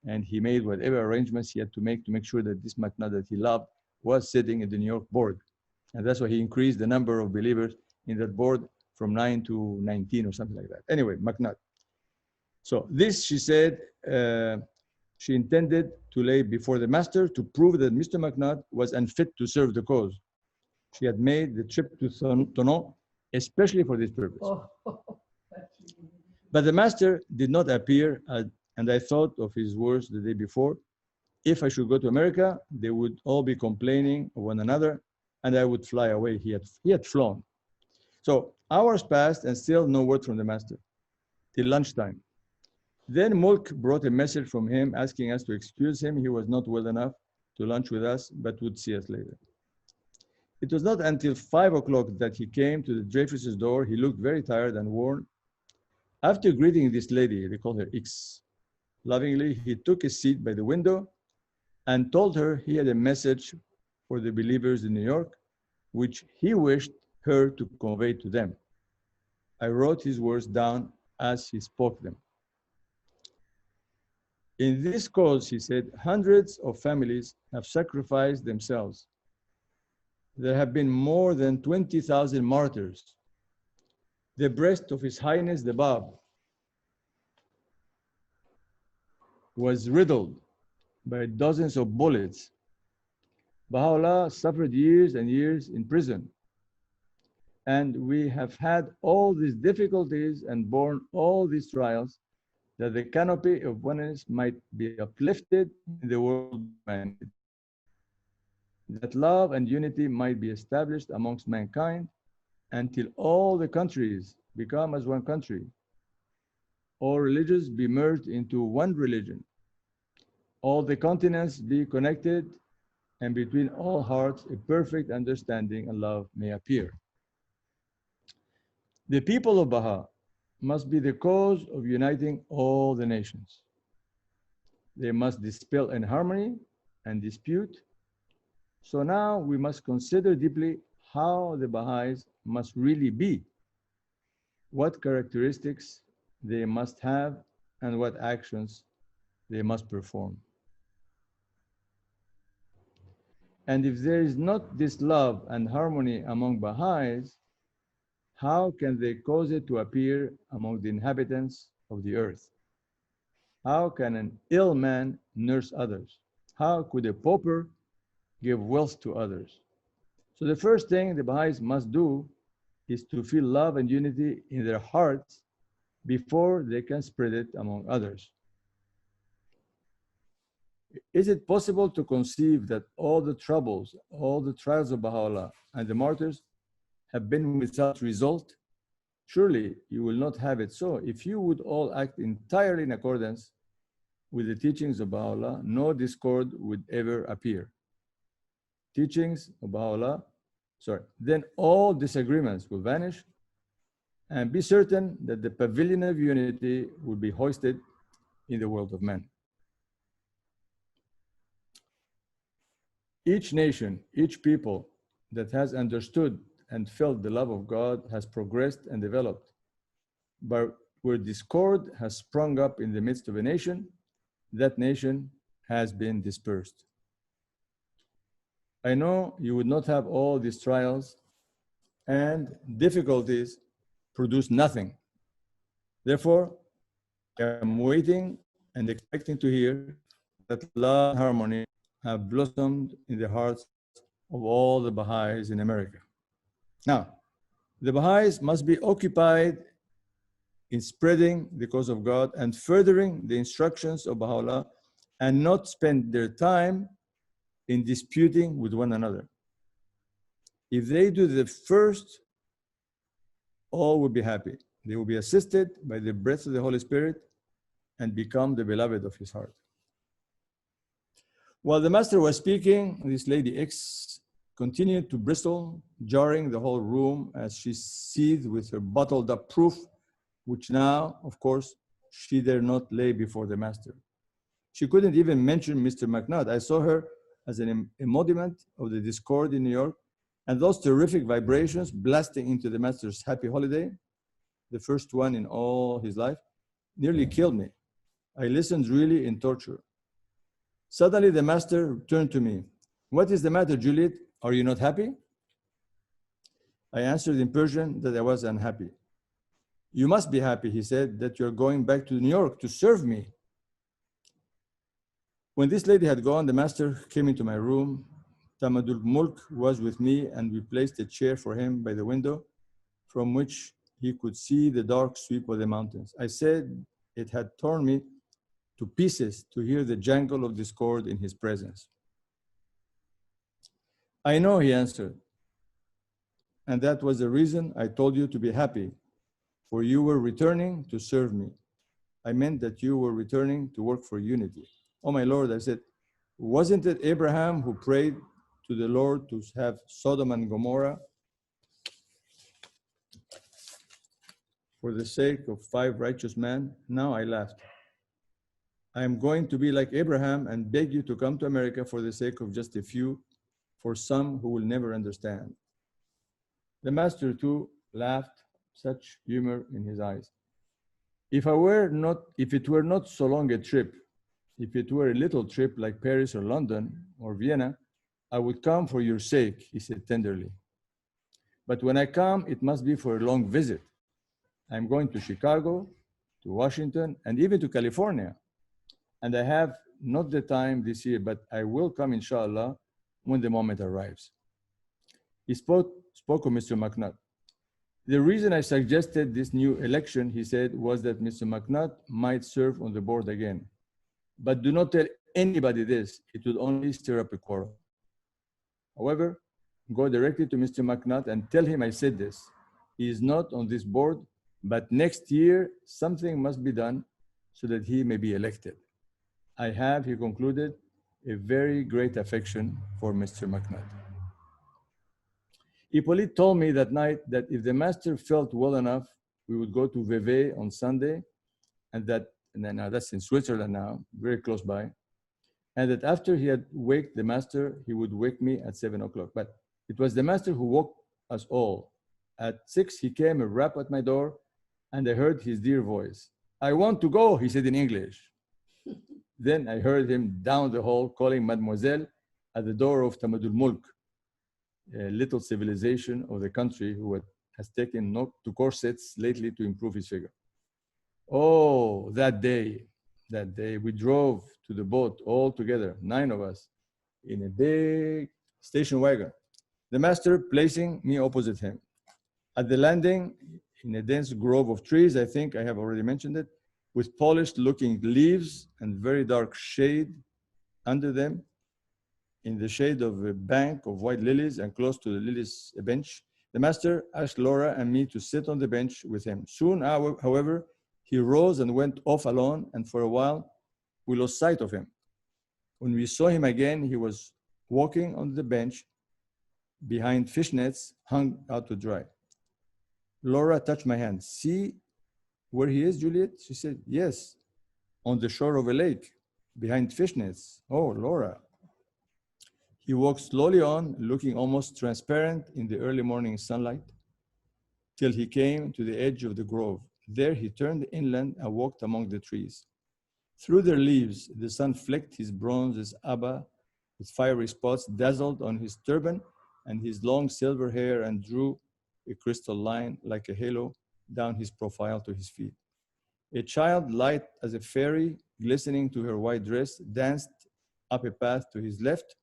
And he made whatever arrangements he had to make sure that this McNutt that he loved was sitting in the New York board. And that's why he increased the number of believers in that board from 9 to 19 or something like that. Anyway, McNutt. So this, she said, she intended to lay before the master to prove that Mr. McNutt was unfit to serve the cause. She had made the trip to Tonon especially for this purpose. But the master did not appear, and I thought of his words the day before. If I should go to America, they would all be complaining of one another, and I would fly away. He had flown. So hours passed, and still no word from the master, till lunchtime. Then Mulk brought a message from him asking us to excuse him. He was not well enough to lunch with us, but would see us later. It was not until 5 o'clock that he came to the Dreyfus's door. He looked very tired and worn. After greeting this lady, they call her X, lovingly, he took a seat by the window and told her he had a message for the believers in New York, which he wished her to convey to them. I wrote his words down as he spoke them. In this cause, he said, hundreds of families have sacrificed themselves. There have been more than 20,000 martyrs. The breast of His Highness the Bab was riddled by dozens of bullets. Baha'u'llah suffered years and years in prison. And we have had all these difficulties and borne all these trials, that the canopy of oneness might be uplifted in the world of humanity, that love and unity might be established amongst mankind until all the countries become as one country, all religions be merged into one religion, all the continents be connected, and between all hearts a perfect understanding and love may appear. The people of Baha must be the cause of uniting all the nations. They must dispel inharmony and dispute. So now we must consider deeply how the Baha'is must really be, what characteristics they must have, and what actions they must perform. And if there is not this love and harmony among Baha'is, how can they cause it to appear among the inhabitants of the earth? How can an ill man nurse others? How could a pauper give wealth to others? So the first thing the Baha'is must do is to feel love and unity in their hearts before they can spread it among others. Is it possible to conceive that all the troubles, all the trials of Baha'u'llah and the martyrs have been without result? Surely you will not have it so. If you would all act entirely in accordance with the teachings of Baha'u'llah, no discord would ever appear. Teachings of Baha'u'llah, then all disagreements will vanish, and be certain that the pavilion of unity will be hoisted in the world of men. Each nation, each people that has understood and felt the love of God has progressed and developed. But where discord has sprung up in the midst of a nation, that nation has been dispersed. I know you would not have all these trials and difficulties produce nothing. Therefore, I am waiting and expecting to hear that love and harmony have blossomed in the hearts of all the Baha'is in America. Now, the Baha'is must be occupied in spreading the cause of God and furthering the instructions of Baha'u'llah and not spend their time in disputing with one another. If they do the first, all will be happy. They will be assisted by the breath of the Holy Spirit and become the beloved of his heart. While the master was speaking, this lady X continued to bristle, jarring the whole room as she seethed with her bottled up proof, which now, of course, she dare not lay before the master. She couldn't even mention Mr. McNutt. I saw her as an embodiment of the discord in New York, and those terrific vibrations blasting into the master's happy holiday, the first one in all his life, nearly killed me. I listened really in torture. Suddenly the master turned to me. What is the matter, Juliet? Are you not happy? I answered in Persian that I was unhappy. You must be happy, he said, that you're going back to New York to serve me. When this lady had gone, the master came into my room. Tamadul Mulk was with me, and we placed a chair for him by the window from which he could see the dark sweep of the mountains. I said it had torn me to pieces to hear the jangle of discord in his presence. I know, he answered, and that was the reason I told you to be happy, for you were returning to serve me. I meant that you were returning to work for unity. Oh my Lord, I said, wasn't it Abraham who prayed to the Lord to have Sodom and Gomorrah for the sake of 5 righteous men? Now I laughed. I am going to be like Abraham and beg you to come to America for the sake of just a few, for some who will never understand. The master too laughed, such humor in his eyes. If it were not so long a trip, if it were a little trip like Paris or London or Vienna, I would come for your sake, he said tenderly. But when I come, it must be for a long visit. I'm going to Chicago, to Washington, and even to California. And I have not the time this year, but I will come, inshallah, when the moment arrives. He spoke of Mr. McNutt. The reason I suggested this new election, he said, was that Mr. McNutt might serve on the board again. But do not tell anybody this. It would only stir up a quarrel. However, go directly to Mr. McNutt and tell him I said this. He is not on this board, but next year something must be done so that he may be elected. I have, he concluded, a very great affection for Mr. McNutt. Hippolyte told me that night that if the master felt well enough, we would go to Vevey on Sunday, and that's in Switzerland now, very close by, and that after he had waked the master, he would wake me at 7 o'clock. But it was the master who woke us all. At 6, he came and rapped at my door, and I heard his dear voice. I want to go, he said in English. Then I heard him down the hall calling Mademoiselle at the door of Tamadul Mulk, a little civilization of the country who has taken to corsets lately to improve his figure. Oh, that day we drove to the boat all together, 9 of us, in a big station wagon, the master placing me opposite him. At the landing, in a dense grove of trees, I think I have already mentioned it, with polished looking leaves and very dark shade under them, in the shade of a bank of white lilies and close to the lilies a bench, the master asked Laura and me to sit on the bench with him. Soon, however, he rose and went off alone, and for a while, we lost sight of him. When we saw him again, he was walking on the bench behind fishnets hung out to dry. Laura touched my hand. See where he is, Juliet? She said, yes, on the shore of a lake, behind fishnets. Oh, Laura. He walked slowly on, looking almost transparent in the early morning sunlight, till he came to the edge of the grove. There he turned inland and walked among the trees. Through their leaves, the sun flecked his bronze abba with fiery spots, dazzled on his turban and his long silver hair, and drew a crystal line like a halo down his profile to his feet. A child, light as a fairy, glistening to her white dress, danced up a path to his left.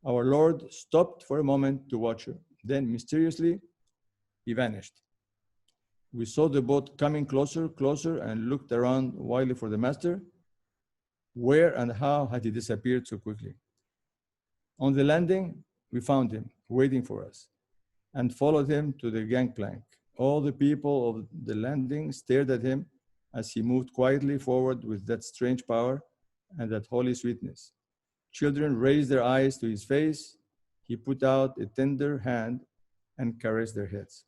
Our Lord stopped for a moment to watch her. Then, mysteriously, he vanished. We saw the boat coming closer, and looked around wildly for the master. Where and how had he disappeared so quickly? On the landing, we found him waiting for us and followed him to the gangplank. All the people of the landing stared at him as he moved quietly forward with that strange power and that holy sweetness. Children raised their eyes to his face. He put out a tender hand and caressed their heads.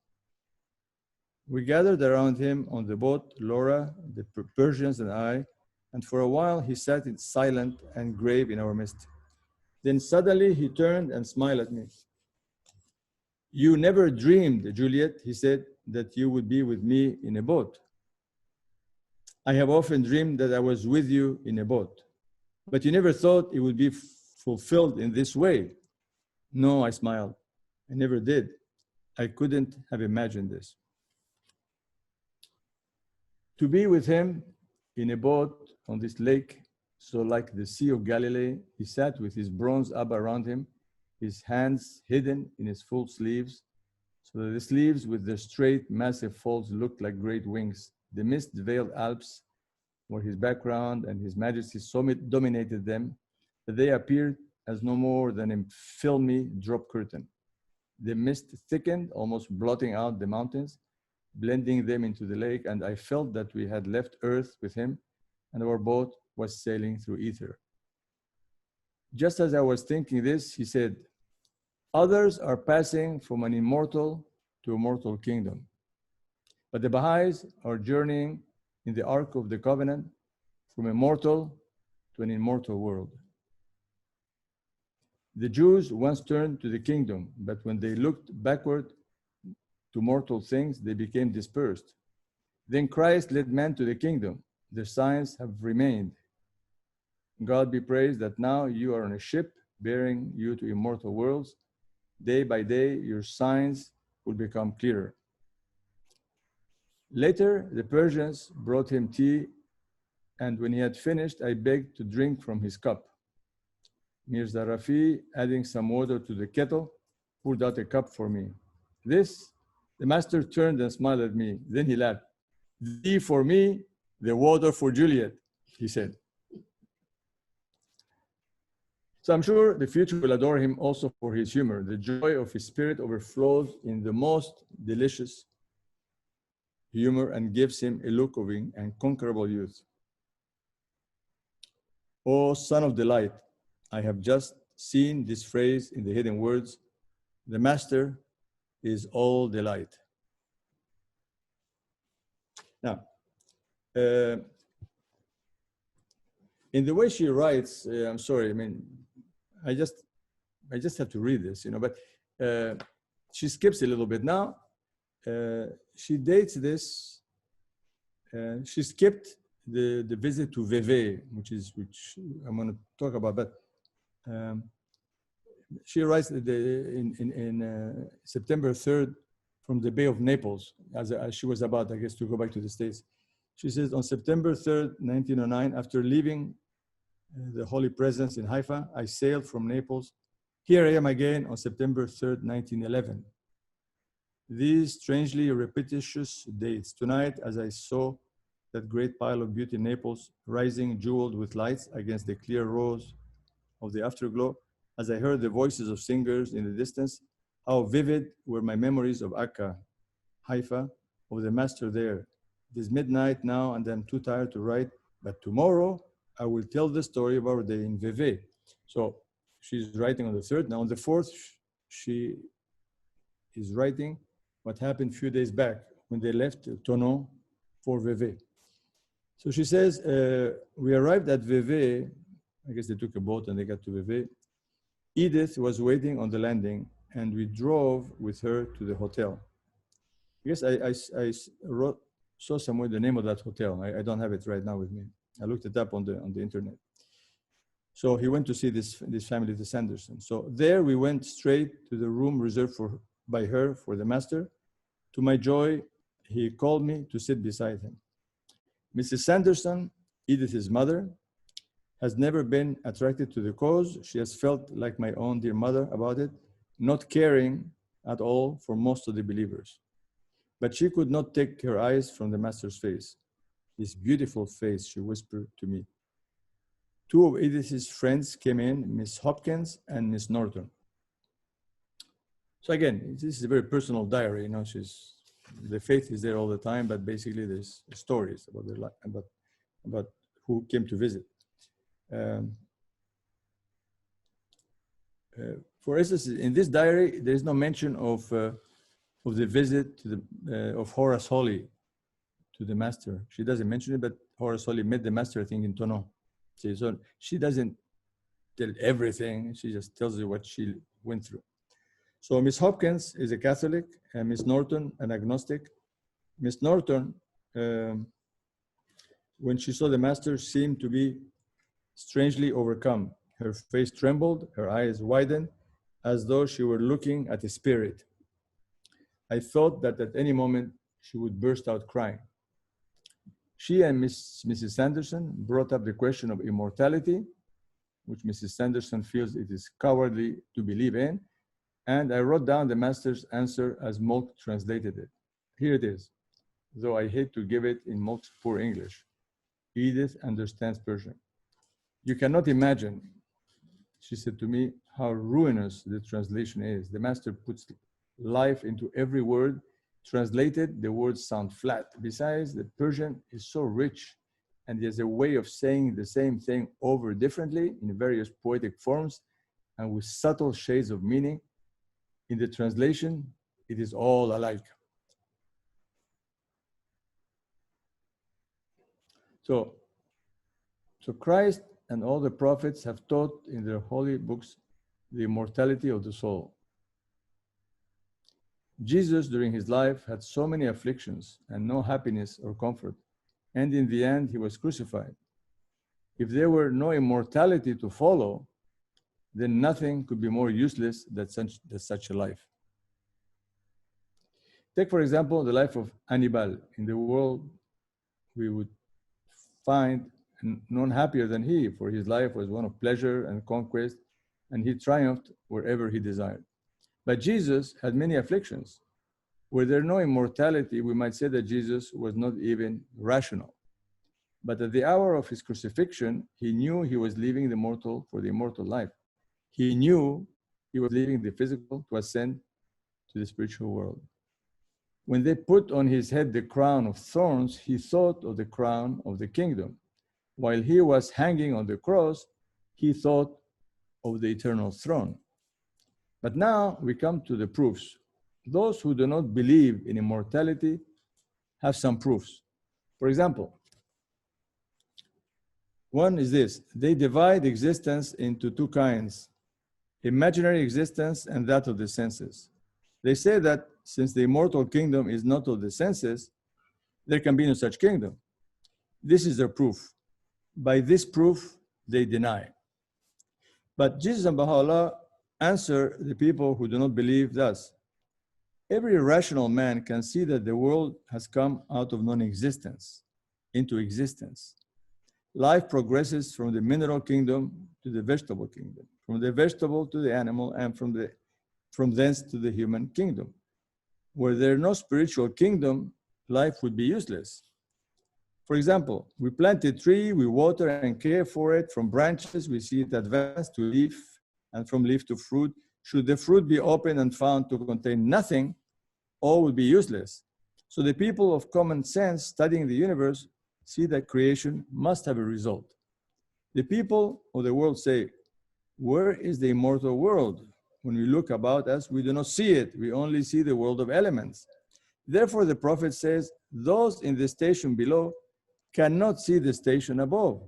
We gathered around him on the boat, Laura, the Persians, and I, and for a while he sat silent and grave in our midst. Then suddenly he turned and smiled at me. You never dreamed, Juliet, he said, that you would be with me in a boat. I have often dreamed that I was with you in a boat, but you never thought it would be fulfilled in this way. No, I smiled. I never did. I couldn't have imagined this. To be with him in a boat on this lake, so like the Sea of Galilee, he sat with his bronze Abba around him, his hands hidden in his full sleeves, so that the sleeves with their straight, massive folds looked like great wings. The mist-veiled Alps were his background, and his majesty so dominated them that they appeared as no more than a filmy drop curtain. The mist thickened, almost blotting out the mountains, blending them into the lake, and I felt that we had left Earth with him, and our boat was sailing through ether. Just as I was thinking this, he said, others are passing from an immortal to a mortal kingdom, but the Baha'is are journeying in the Ark of the Covenant from a mortal to an immortal world. The Jews once turned to the kingdom, but when they looked backward to mortal things, they became dispersed. Then Christ led men to the kingdom. Their signs have remained. God be praised that now you are on a ship bearing you to immortal worlds. Day by day, your signs will become clearer. Later, the Persians brought him tea, and when he had finished, I begged to drink from his cup. Mirza Rafi, adding some water to the kettle, poured out a cup for me. The master turned and smiled at me. Then he laughed. Tea for me, the water for Juliet, he said. So I'm sure the future will adore him also for his humor. The joy of his spirit overflows in the most delicious humor and gives him a look of unconquerable youth. O son of delight, I have just seen this phrase in the hidden words, the master is all delight. Now, in the way she writes, I'm sorry, I mean, I just have to read this, but she skips a little bit. Now, she dates this, she skipped the visit to Vevey, which I'm going to talk about, but she writes in September 3rd from the Bay of Naples, as she was about, I guess, to go back to the States. She says, on September 3rd, 1909, after leaving the Holy Presence in Haifa, I sailed from Naples. Here I am again on September 3rd, 1911. These strangely repetitious dates. Tonight, as I saw that great pile of beauty in Naples, rising jeweled with lights against the clear rose of the afterglow, as I heard the voices of singers in the distance, how vivid were my memories of Akka, Haifa, of the master there. It is midnight now and I'm too tired to write, but tomorrow I will tell the story of our day in Vevey. So she's writing on the 3rd. Now on the 4th, she is writing what happened a few days back when they left Tonon for Vevey. So she says, we arrived at Vevey. I guess they took a boat and they got to Vevey. Edith was waiting on the landing and we drove with her to the hotel. I guess I saw somewhere the name of that hotel. I don't have it right now with me. I looked it up on the internet. So he went to see this family, the Sanderson. So there we went straight to the room reserved by her for the master. To my joy, he called me to sit beside him. Mrs. Sanderson, Edith's mother, has never been attracted to the cause. She has felt like my own dear mother about it, not caring at all for most of the believers. But she could not take her eyes from the master's face. His beautiful face, she whispered to me. two of Edith's friends came in, Miss Hopkins and Miss Norton. So again, this is a very personal diary. You know, the faith is there all the time, but basically there's stories about their life, about who came to visit. For instance, in this diary, there is no mention of the visit to of Horace Holly to the master. She doesn't mention it, but Horace Holly met the master, I think, in Tonon. So she doesn't tell everything. She just tells you what she went through. So Miss Hopkins is a Catholic, and Miss Norton an agnostic. Miss Norton, when she saw the master, seemed to be strangely overcome. Her face trembled, her eyes widened, as though she were looking at a spirit. I thought that at any moment she would burst out crying. She and Mrs. Sanderson brought up the question of immortality, which Mrs. Sanderson feels it is cowardly to believe in, and I wrote down the master's answer as Molk translated it. Here it is, though I hate to give it in Molk's poor English. Edith understands Persian. You cannot imagine, she said to me, how ruinous the translation is. The master puts life into every word. Translated, the words sound flat. Besides, the Persian is so rich, and there's a way of saying the same thing over differently in various poetic forms and with subtle shades of meaning. In the translation, it is all alike. So Christ and all the prophets have taught in their holy books the immortality of the soul. Jesus, during his life, had so many afflictions and no happiness or comfort, and in the end, he was crucified. If there were no immortality to follow, then nothing could be more useless than such a life. Take, for example, the life of Hannibal. In the world, we would find none happier than he, for his life was one of pleasure and conquest, and he triumphed wherever he desired. But Jesus had many afflictions. Were there no immortality, we might say that Jesus was not even rational. But at the hour of his crucifixion, he knew he was leaving the mortal for the immortal life. He knew he was leaving the physical to ascend to the spiritual world. When they put on his head the crown of thorns, he thought of the crown of the kingdom. While he was hanging on the cross, he thought of the eternal throne. But now we come to the proofs. Those who do not believe in immortality have some proofs. For example, one is this: they divide existence into two kinds, imaginary existence and that of the senses. They say that since the immortal kingdom is not of the senses, there can be no such kingdom. This is their proof. By this proof, they deny. But Jesus and Baha'u'llah answer the people who do not believe thus: every rational man can see that the world has come out of non-existence into existence. Life progresses from the mineral kingdom to the vegetable kingdom, from the vegetable to the animal, and from thence to the human kingdom. Were there no spiritual kingdom, life would be useless. For example, we plant a tree, we water and care for it. From branches, we see it advance to leaf, and from leaf to fruit. Should the fruit be opened and found to contain nothing, all will be useless. So the people of common sense studying the universe see that creation must have a result. The people of the world say, where is the immortal world? When we look about us, we do not see it. We only see the world of elements. Therefore, the prophet says, those in the station below cannot see the station above.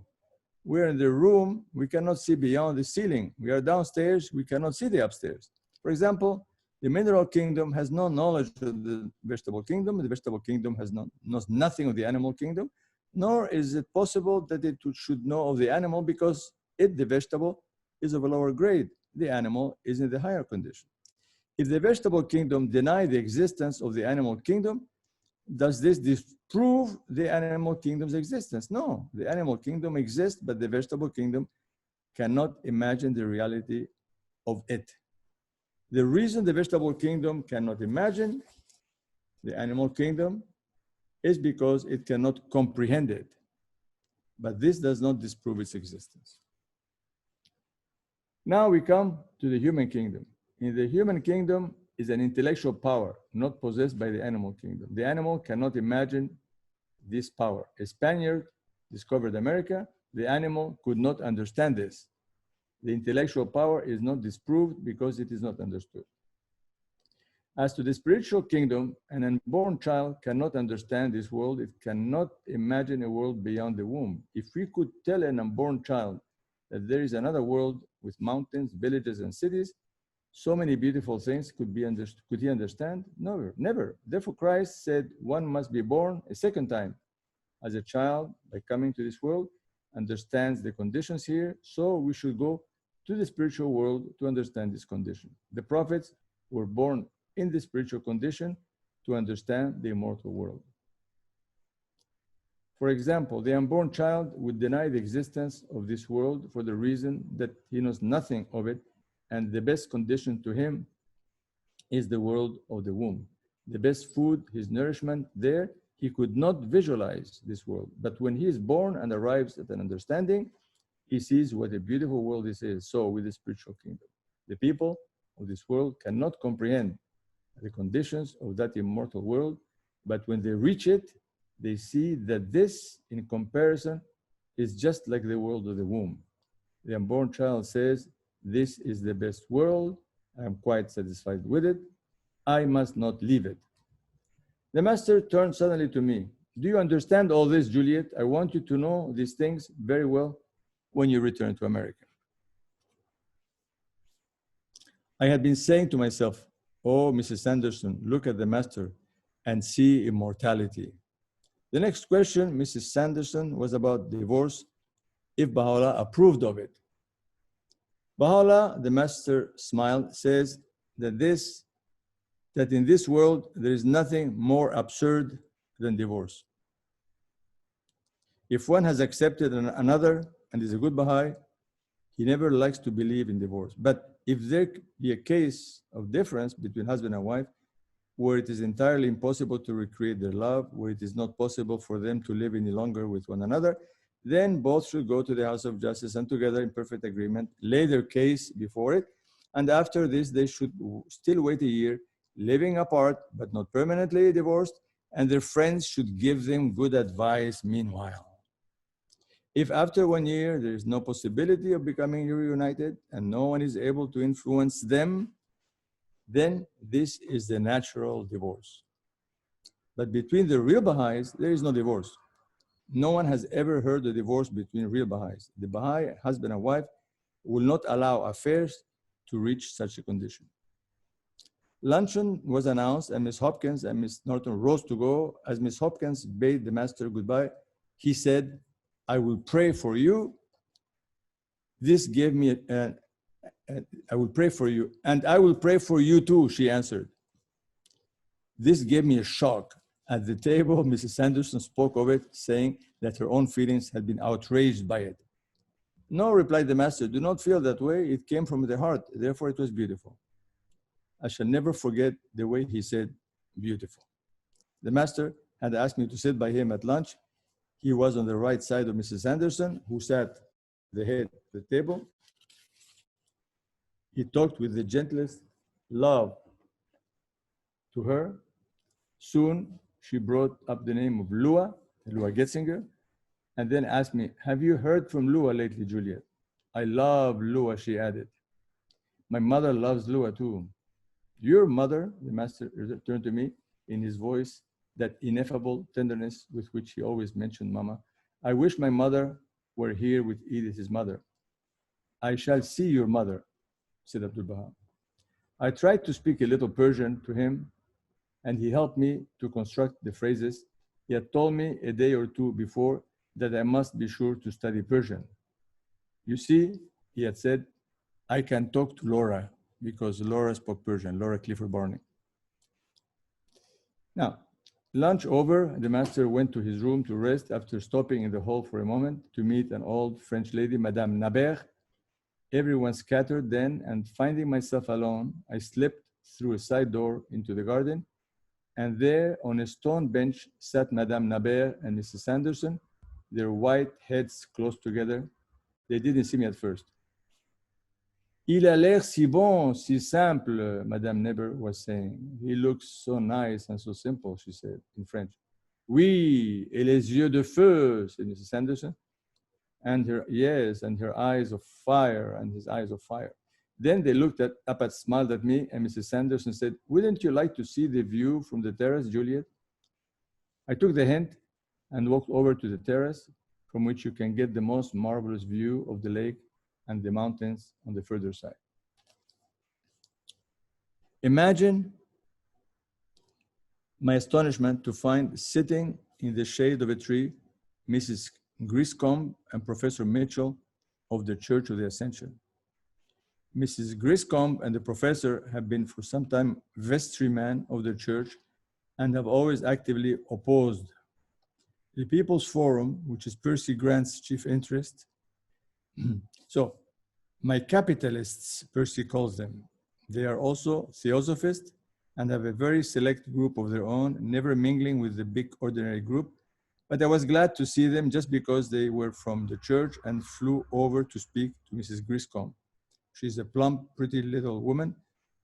We're in the room, we cannot see beyond the ceiling. We are downstairs, we cannot see the upstairs. For example, the mineral kingdom has no knowledge of the vegetable kingdom. The vegetable kingdom knows nothing of the animal kingdom, nor is it possible that it should know of the animal because it, the vegetable, is of a lower grade. The animal is in the higher condition. If the vegetable kingdom deny the existence of the animal kingdom, does this disprove the animal kingdom's existence? No, the animal kingdom exists, but the vegetable kingdom cannot imagine the reality of it. The reason the vegetable kingdom cannot imagine the animal kingdom is because it cannot comprehend it. But this does not disprove its existence. Now we come to the human kingdom. In the human kingdom is an intellectual power not possessed by the animal kingdom. The animal cannot imagine this power. A Spaniard discovered America. The animal could not understand this. The intellectual power is not disproved because it is not understood. As to the spiritual kingdom, an unborn child cannot understand this world. It cannot imagine a world beyond the womb. If we could tell an unborn child that there is another world with mountains, villages, and cities, so many beautiful things could he understand? No, never. Therefore, Christ said one must be born a second time. As a child, by coming to this world, understands the conditions here, so we should go to the spiritual world to understand this condition. The prophets were born in the spiritual condition to understand the immortal world. For example, the unborn child would deny the existence of this world for the reason that he knows nothing of it, and the best condition to him is the world of the womb. The best food, his nourishment there, he could not visualize this world. But when he is born and arrives at an understanding, he sees what a beautiful world this is. So with the spiritual kingdom, the people of this world cannot comprehend the conditions of that immortal world, but when they reach it, they see that this, in comparison, is just like the world of the womb. The unborn child says, this is the best world. I am quite satisfied with it. I must not leave it. The master turned suddenly to me. Do you understand all this, Juliet? I want you to know these things very well when you return to America. I had been saying to myself, oh, Mrs. Sanderson, look at the master and see immortality. The next question, Mrs. Sanderson, was about divorce, if Baha'u'llah approved of it. Baha'u'llah, the master smiled, says that in this world, there is nothing more absurd than divorce. If one has accepted another and is a good Baha'i, he never likes to believe in divorce. But if there be a case of difference between husband and wife, where it is entirely impossible to recreate their love, where it is not possible for them to live any longer with one another, then both should go to the house of justice and together in perfect agreement, lay their case before it, and after this they should still wait a year, living apart but not permanently divorced, and their friends should give them good advice meanwhile. If after 1 year there is no possibility of becoming reunited and no one is able to influence them, then this is the natural divorce. But between the real Baha'is, there is no divorce. No one has ever heard a divorce between real Baha'is. The Baha'i husband and wife will not allow affairs to reach such a condition. Luncheon was announced and Miss Hopkins and Miss Norton rose to go. As Miss Hopkins bade the master goodbye, he said, I will pray for you. This gave me I will pray for you, and I will pray for you too, she answered. This gave me a shock. At the table, Mrs. Sanderson spoke of it, saying that her own feelings had been outraged by it. No, replied the master, do not feel that way. It came from the heart, therefore it was beautiful. I shall never forget the way he said, beautiful. The master had asked me to sit by him at lunch. He was on the right side of Mrs. Sanderson, who sat at the head of the table. He talked with the gentlest love to her. Soon, she brought up the name of Lua Getzinger, and then asked me, have you heard from Lua lately, Juliet? I love Lua, she added. My mother loves Lua too. Your mother, the master turned to me in his voice, that ineffable tenderness with which he always mentioned Mama. I wish my mother were here with Edith, his mother. I shall see your mother, said Abdu'l-Bahá. I tried to speak a little Persian to him, and he helped me to construct the phrases. He had told me a day or two before that I must be sure to study Persian. You see, he had said, I can talk to Laura, because Laura spoke Persian, Laura Clifford Barney. Now, lunch over, the master went to his room to rest after stopping in the hall for a moment to meet an old French lady, Madame Nabert. Everyone scattered then, and finding myself alone, I slipped through a side door into the garden, and there on a stone bench sat Madame Nabert and Mrs. Sanderson, their white heads close together. They didn't see me at first. Il a l'air si bon, si simple, Madame Neber was saying. He looks so nice and so simple, she said in French. Oui, et les yeux de feu, said Mrs. Sanderson. And her, yes, and her eyes of fire, and his eyes of fire. Then they looked up, smiled at me, and Mrs. Sanderson said, wouldn't you like to see the view from the terrace, Juliet? I took the hint and walked over to the terrace, from which you can get the most marvelous view of the lake and the mountains on the further side. Imagine my astonishment to find sitting in the shade of a tree Mrs. Griscombe and Professor Mitchell of the Church of the Ascension. Mrs. Griscombe and the professor have been for some time vestrymen of the church and have always actively opposed the People's Forum, which is Percy Grant's chief interest. So, my capitalists, Percy calls them, they are also theosophists and have a very select group of their own, never mingling with the big ordinary group. But I was glad to see them just because they were from the church and flew over to speak to Mrs. Griscombe. She's a plump, pretty little woman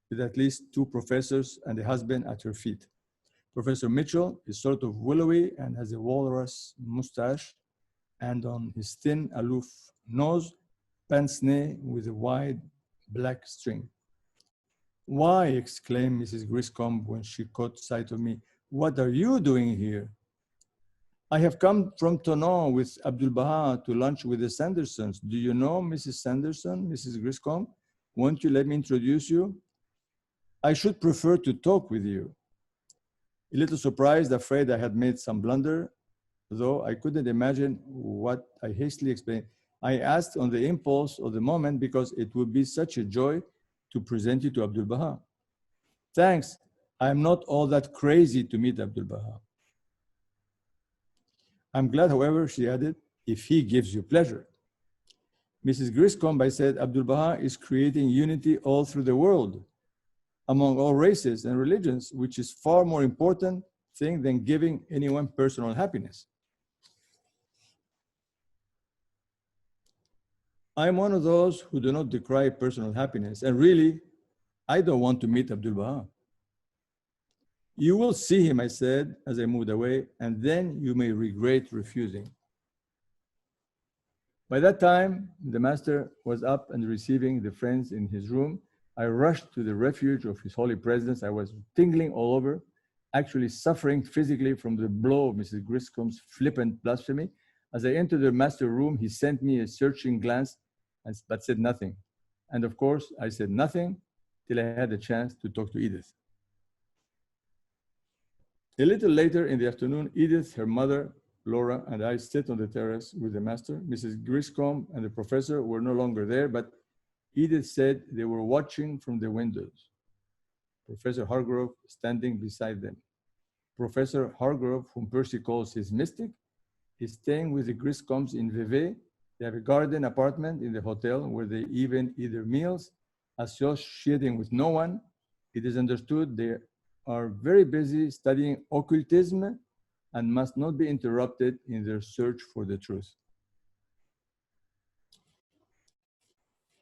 with at least 2 professors and a husband at her feet. Professor Mitchell is sort of willowy and has a walrus mustache, and on his thin, aloof nose, pince-nez with a wide black string. Why, exclaimed Mrs. Griscombe when she caught sight of me, what are you doing here? I have come from Tonon with Abdu'l-Bahá to lunch with the Sandersons. Do you know Mrs. Sanderson, Mrs. Griscombe? Won't you let me introduce you? I should prefer to talk with you. A little surprised, afraid I had made some blunder, though I couldn't imagine what I hastily explained. I asked on the impulse of the moment because it would be such a joy to present you to Abdu'l-Bahá. Thanks, I'm not all that crazy to meet Abdu'l-Bahá. I'm glad, however, she added, if he gives you pleasure. Mrs. Griscombe, I said, Abdu'l-Bahá is creating unity all through the world, among all races and religions, which is far more important thing than giving anyone personal happiness. I'm one of those who do not decry personal happiness, and really, I don't want to meet Abdu'l-Bahá. You will see him, I said, as I moved away, and then you may regret refusing. By that time, the master was up and receiving the friends in his room. I rushed to the refuge of his holy presence. I was tingling all over, actually suffering physically from the blow of Mrs. Griscombe's flippant blasphemy. As I entered the master room, he sent me a searching glance, but said nothing. And of course, I said nothing till I had a chance to talk to Edith. A little later in the afternoon, Edith, her mother, Laura, and I sit on the terrace with the master. Mrs. Griscombe and the professor were no longer there, but Edith said they were watching from the windows. Professor Hargrove standing beside them. Professor Hargrove, whom Percy calls his mystic, is staying with the Griscombes in Vevey. They have a garden apartment in the hotel where they even eat their meals, associating with no one. It is understood they are very busy studying occultism and must not be interrupted in their search for the truth.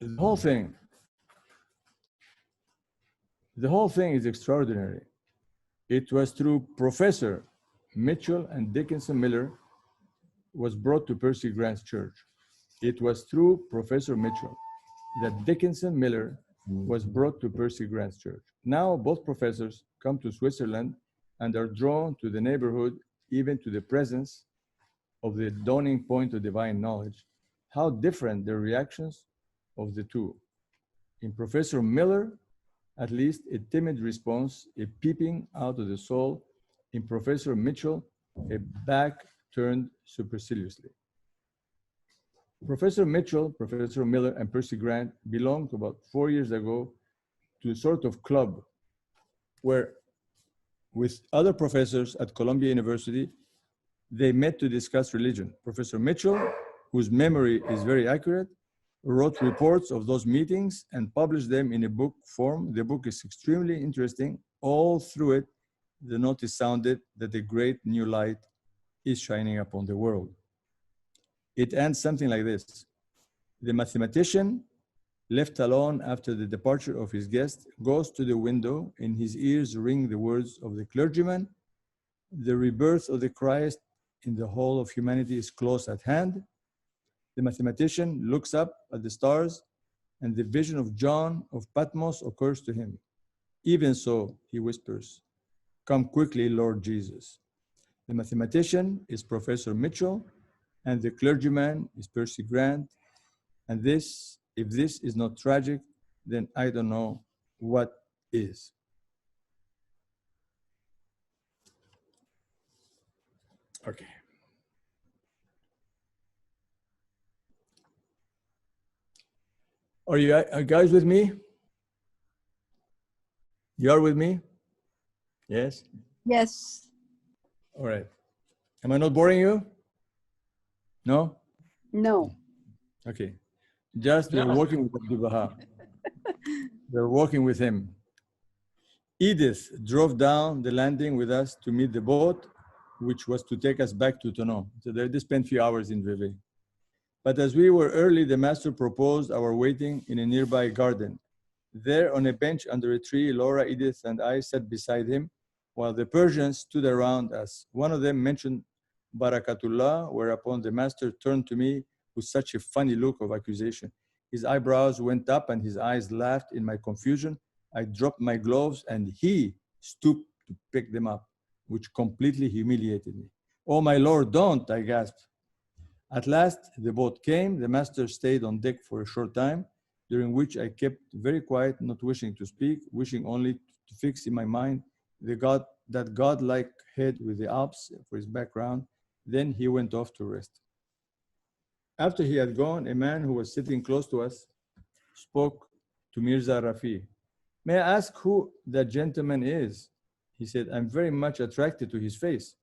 The whole thing is extraordinary. It was through Professor Mitchell and Dickinson Miller was brought to Percy Grant's church. It was through Professor Mitchell that Dickinson Miller was brought to Percy Grant's church. Now both professors come to Switzerland and are drawn to the neighborhood, even to the presence of the dawning point of divine knowledge. How different the reactions of the two. In Professor Miller, at least a timid response, a peeping out of the soul. In Professor Mitchell, a back turned superciliously. Professor Mitchell, Professor Miller, and Percy Grant belonged about 4 years ago to a sort of club where, with other professors at Columbia University, they met to discuss religion. Professor Mitchell, whose memory is very accurate, wrote reports of those meetings and published them in a book form. The book is extremely interesting. All through it, the notice sounded that a great new light is shining upon the world. It ends something like this. The mathematician left alone after the departure of his guest, goes to the window. In his ears ring the words of the clergyman. The rebirth of the Christ in the whole of humanity is close at hand. The mathematician looks up at the stars, and the vision of John of Patmos occurs to him. Even so, he whispers, "Come quickly, Lord Jesus." The mathematician is Professor Mitchell, and the clergyman is Percy Grant. And this, if this is not tragic, then I don't know what is. Okay. Are you guys with me? You are with me? Yes? Yes. All right. Am I not boring you? No? No. Okay. Just we're working with Abdu'l-Bahá. We're working with him. Edith drove down the landing with us to meet the boat, which was to take us back to Tonon. So they spent a few hours in Vevey. But as we were early, the master proposed our waiting in a nearby garden. There on a bench under a tree, Laura, Edith, and I sat beside him, while the Persians stood around us. One of them mentioned Barakatullah, whereupon the master turned to me with such a funny look of accusation. His eyebrows went up and his eyes laughed. In my confusion, I dropped my gloves and he stooped to pick them up, which completely humiliated me. "Oh, my lord, don't," I gasped. At last, the boat came. The master stayed on deck for a short time, during which I kept very quiet, not wishing to speak, wishing only to fix in my mind that godlike head with the Alps for his background. Then he went off to rest. After he had gone, a man who was sitting close to us spoke to Mirza Rafi. "May I ask who that gentleman is?" He said, "I'm very much attracted to his face."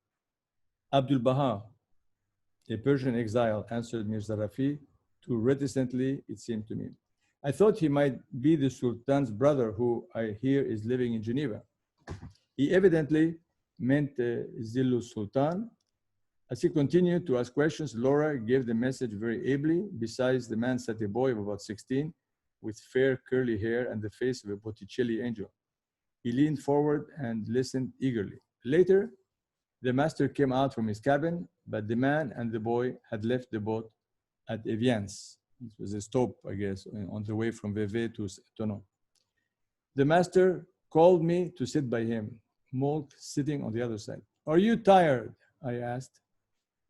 "Abdu'l-Bahá, a Persian exile," answered Mirza Rafi, too reticently, it seemed to me. "I thought he might be the Sultan's brother, who I hear is living in Geneva." He evidently meant Zillu Sultan. As he continued to ask questions, Laura gave the message very ably. Besides the man sat a boy of about 16, with fair curly hair and the face of a Botticelli angel. He leaned forward and listened eagerly. Later, the master came out from his cabin, but the man and the boy had left the boat at Eviance. It was a stop, I guess, on the way from Vevey to Tonon. The master called me to sit by him, Molk sitting on the other side. "Are you tired?" I asked.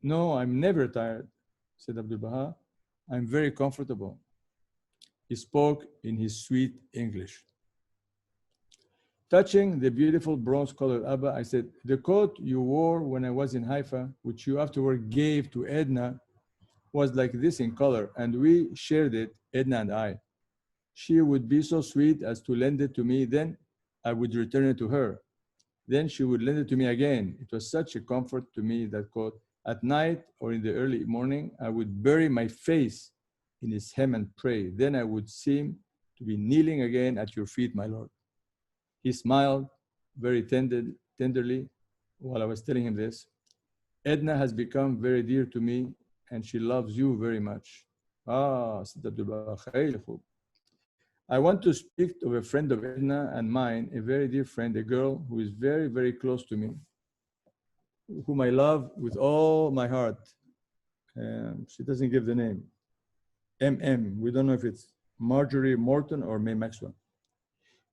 "No, I'm never tired," said Abdu'l-Bahá. "I'm very comfortable." He spoke in his sweet English. Touching the beautiful bronze-colored Abba, I said, "The coat you wore when I was in Haifa, which you afterward gave to Edna, was like this in color, and we shared it, Edna and I. She would be so sweet as to lend it to me, then I would return it to her. Then she would lend it to me again. It was such a comfort to me, that coat. At night or in the early morning, I would bury my face in his hem and pray. Then I would seem to be kneeling again at your feet, my Lord." He smiled very tenderly while I was telling him this. "Edna has become very dear to me, and she loves you very much." "Ah," said Abdu'l-Bahá, "I want to speak of a friend of Edna and mine, a very dear friend, a girl who is very, very close to me, whom I love with all my heart." She doesn't give the name. MM, we don't know if it's Marjorie Morton or May Maxwell.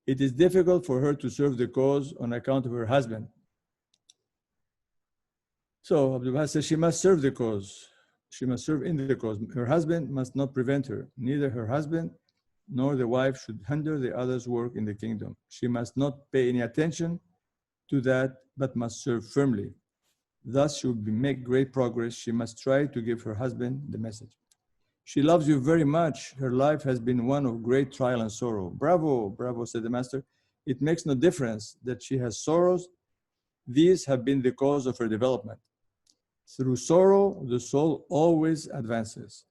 "It is difficult for her to serve the cause on account of her husband." So Abdu'l-Bahá says she must serve the cause. She must serve in the cause. Her husband must not prevent her. Neither her husband nor the wife should hinder the other's work in the kingdom. She must not pay any attention to that, but must serve firmly. Thus she will make great progress. She must try to give her husband the message. "She loves you very much. Her life has been one of great trial and sorrow." "Bravo, bravo," said the master. "It makes no difference that she has sorrows. These have been the cause of her development. Through sorrow, the soul always advances.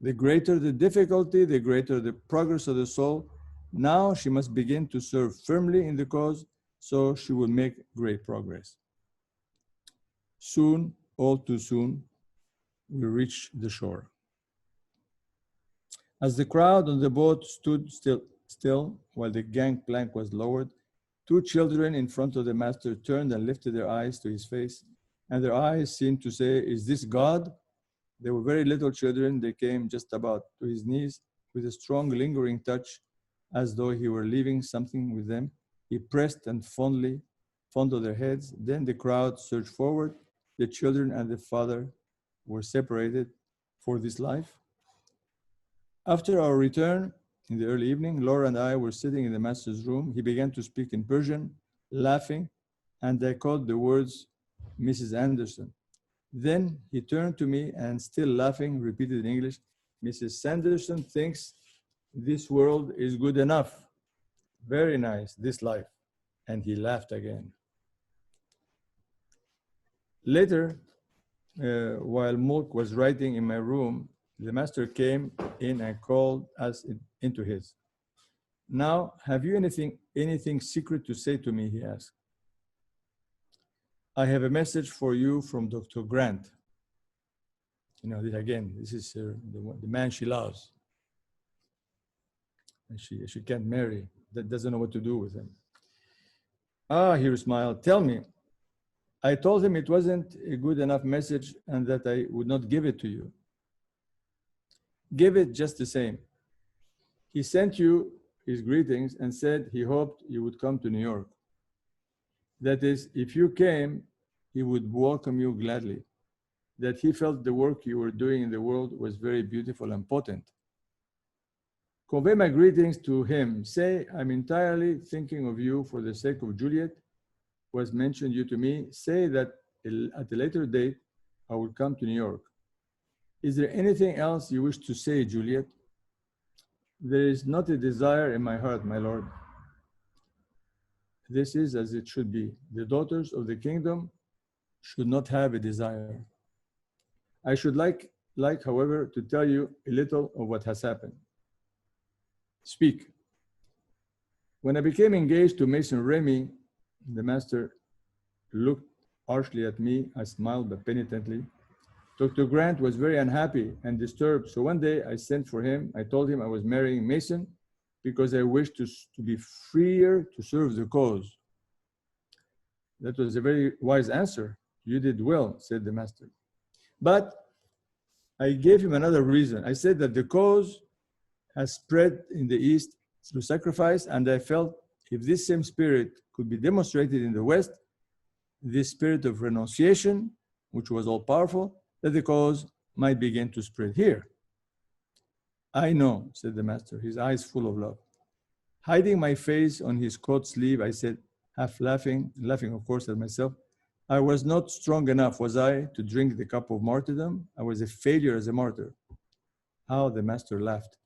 The greater the difficulty, the greater the progress of the soul. Now she must begin to serve firmly in the cause, so she will make great progress. Soon, all too soon, we reach the shore." As the crowd on the boat stood still while the gangplank was lowered, two children in front of the master turned and lifted their eyes to his face, and their eyes seemed to say, "Is this God?" They were very little children. They came just about to his knees with a strong, lingering touch, as though he were leaving something with them. He pressed and fondled their heads. Then the crowd surged forward. The children and the father were separated for this life. After our return in the early evening, Laura and I were sitting in the master's room. He began to speak in Persian, laughing, and I caught the words, "Mrs. Anderson." Then he turned to me and, still laughing, repeated in English, "Mrs. Sanderson thinks this world is good enough. Very nice, this life." And he laughed again. Later, while Mulk was writing in my room, the master came in and called us into his. "Now, have you anything secret to say to me?" he asked. "I have a message for you from Dr. Grant." You know, this is the man she loves. And she can't marry, that doesn't know what to do with him. "Ah," he smiled, "tell me." I told him it wasn't a good enough message and that I would not give it to you. "Give it just the same. He sent you his greetings and said he hoped you would come to New York. That is, if you came, he would welcome you gladly. That he felt the work you were doing in the world was very beautiful and potent. Convey my greetings to him. Say, I'm entirely thinking of you for the sake of Juliet, who has mentioned you to me. Say that at a later date, I will come to New York. Is there anything else you wish to say, Juliet?" "There is not a desire in my heart, my lord. This is as it should be. The daughters of the kingdom should not have a desire. I should like, however, to tell you a little of what has happened." "Speak." "When I became engaged to Mason Remy," the master looked harshly at me. I smiled, but penitently. "Dr. Grant was very unhappy and disturbed. So one day I sent for him. I told him I was marrying Mason because I wished to be freer to serve the cause." "That was a very wise answer. You did well," said the master. "But I gave him another reason. I said that the cause has spread in the East through sacrifice, and I felt if this same spirit could be demonstrated in the West, this spirit of renunciation, which was all powerful, that the cause might begin to spread here." "I know," said the master, his eyes full of love. Hiding my face on his coat sleeve, I said, half laughing of course at myself, "I was not strong enough, was I, to drink the cup of martyrdom? I was a failure as a martyr." How the master laughed.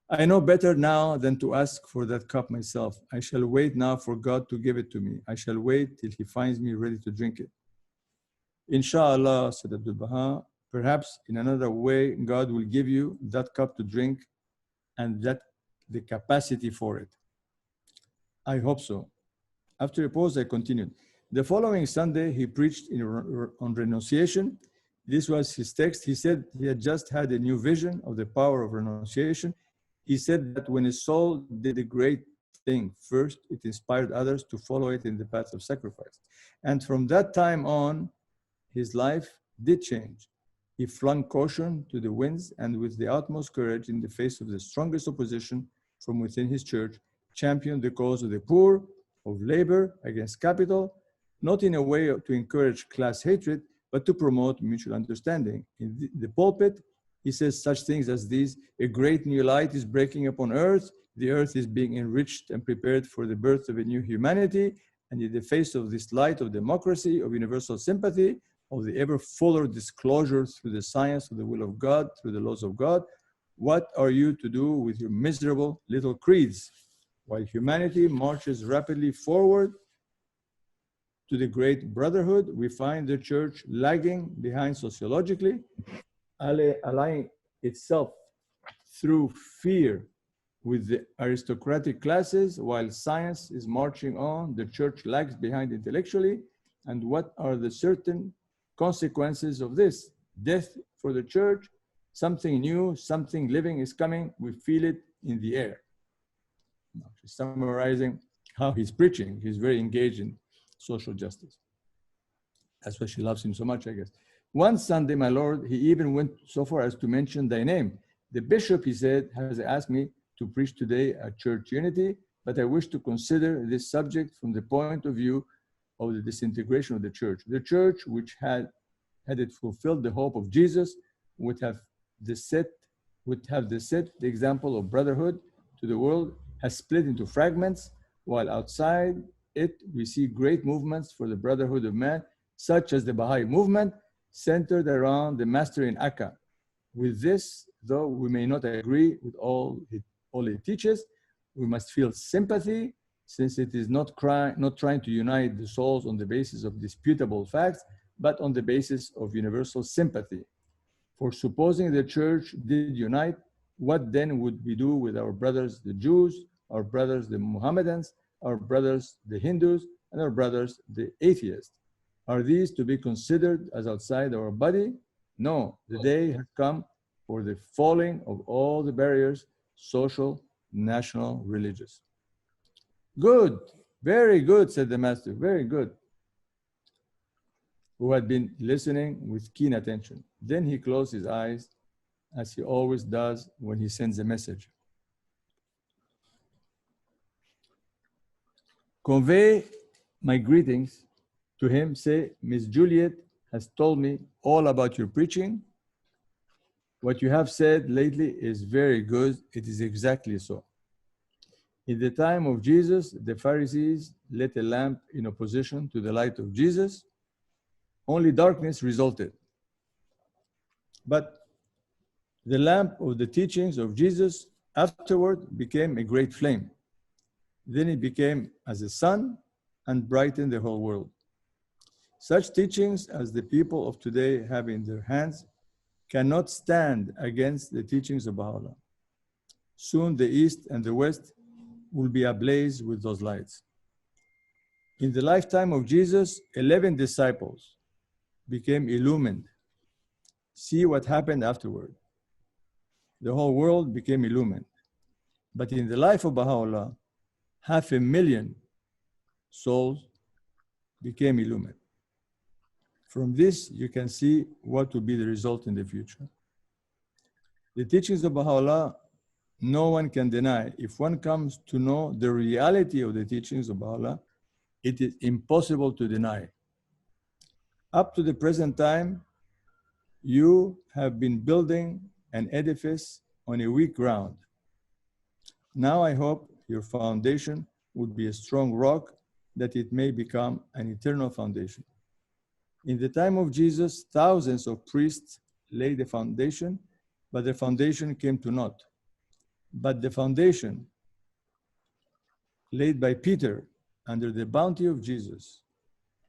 "I know better now than to ask for that cup myself. I shall wait now for God to give it to me. I shall wait till he finds me ready to drink it." "Inshallah," said Abdu'l-Bahá, "perhaps in another way, God will give you that cup to drink and that the capacity for it." "I hope so." After a pause, I continued. The following Sunday, he preached on renunciation. This was his text. He said he had just had a new vision of the power of renunciation. He said that when a soul did a great thing, first, it inspired others to follow it in the path of sacrifice. And from that time on, his life did change. He flung caution to the winds and with the utmost courage in the face of the strongest opposition from within his church, championed the cause of the poor, of labor against capital, not in a way to encourage class hatred, but to promote mutual understanding. In the pulpit, he says such things as these: "A great new light is breaking upon earth. The earth is being enriched and prepared for the birth of a new humanity. And in the face of this light of democracy, of universal sympathy, of the ever fuller disclosure through the science of the will of God, through the laws of God, what are you to do with your miserable little creeds? While humanity marches rapidly forward to the great brotherhood, we find the church lagging behind sociologically, allying itself through fear with the aristocratic classes. While science is marching on, the church lags behind intellectually. And what are the certain consequences of this? Death for the church, Something new, something living is coming. We feel it in the air. Now, she's summarizing how he's preaching. He's very engaged in social justice. That's why she loves him so much, I guess. One Sunday, my Lord, he even went so far as to mention thy name. The bishop, he said, has asked me to preach today at church unity, but I wish to consider this subject from the point of view of the disintegration of the church. The church, which had it fulfilled the hope of Jesus, would have the example of brotherhood to the world, has split into fragments, while outside it we see great movements for the brotherhood of man, such as the Baha'i movement, centered around the master in Akka. With this, though we may not agree with all it teaches, we must feel sympathy, since it is not trying to unite the souls on the basis of disputable facts, but on the basis of universal sympathy. For supposing the church did unite, what then would we do with our brothers the Jews, our brothers the Mohammedans, our brothers the Hindus, and our brothers the atheists? Are these to be considered as outside our body? No, the day has come for the falling of all the barriers, social, national, religious. Good, very good, said the master, very good, who had been listening with keen attention. Then he closed his eyes, as he always does when he sends a message. Convey my greetings to him. Say, Miss Juliet has told me all about your preaching. What you have said lately is very good. It is exactly so. In the time of Jesus, the Pharisees lit a lamp in opposition to the light of Jesus. Only darkness resulted. But the lamp of the teachings of Jesus afterward became a great flame. Then it became as a sun and brightened the whole world. Such teachings as the people of today have in their hands cannot stand against the teachings of Baha'u'llah. Soon the East and the West will be ablaze with those lights. In the lifetime of Jesus, 11 disciples became illumined. See what happened afterward. The whole world became illumined. But in the life of Baha'u'llah, 500,000 souls became illumined. From this, you can see what will be the result in the future. The teachings of Baha'u'llah, no one can deny. If one comes to know the reality of the teachings of Baha'u'llah, it is impossible to deny. Up to the present time, you have been building an edifice on a weak ground. Now I hope your foundation would be a strong rock, that it may become an eternal foundation. In the time of Jesus, thousands of priests laid the foundation, but the foundation came to naught. But the foundation laid by Peter under the bounty of Jesus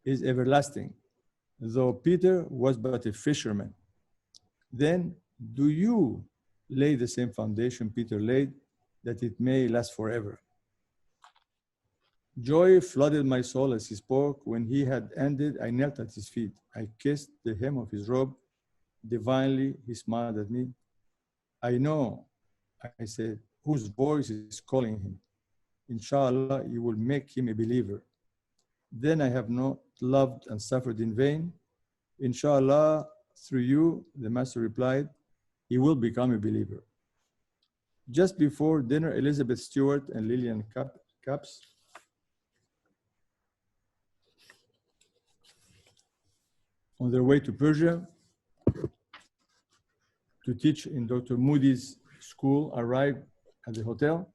is everlasting, though Peter was but a fisherman. Then do you lay the same foundation Peter laid, that it may last forever. Joy flooded my soul as he spoke. When he had ended, I knelt at his feet. I kissed the hem of his robe. Divinely, he smiled at me. I know, I said, whose voice is calling him. Inshallah, you will make him a believer. Then I have not loved and suffered in vain. Inshallah, through you, the master replied, he will become a believer. Just before dinner, Elizabeth Stewart and Lillian Capps on their way to Persia to teach in Dr. Moody's school arrived at the hotel.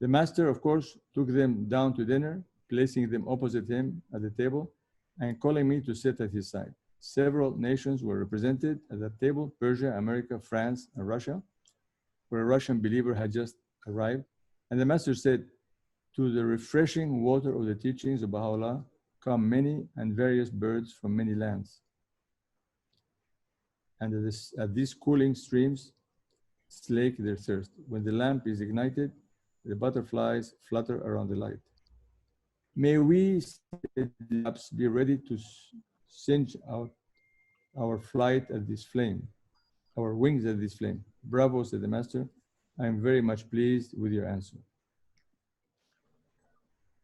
The master, of course, took them down to dinner, placing them opposite him at the table and calling me to sit at his side. Several nations were represented at that table: Persia, America, France, and Russia, where a Russian believer had just arrived. And the master said, to the refreshing water of the teachings of Baha'u'llah come many and various birds from many lands. And at these cooling streams slake their thirst. When the lamp is ignited, the butterflies flutter around the light. May we be ready to singe out our flight at this flame. our wings at this flame. Bravo, said the master. I am very much pleased with your answer.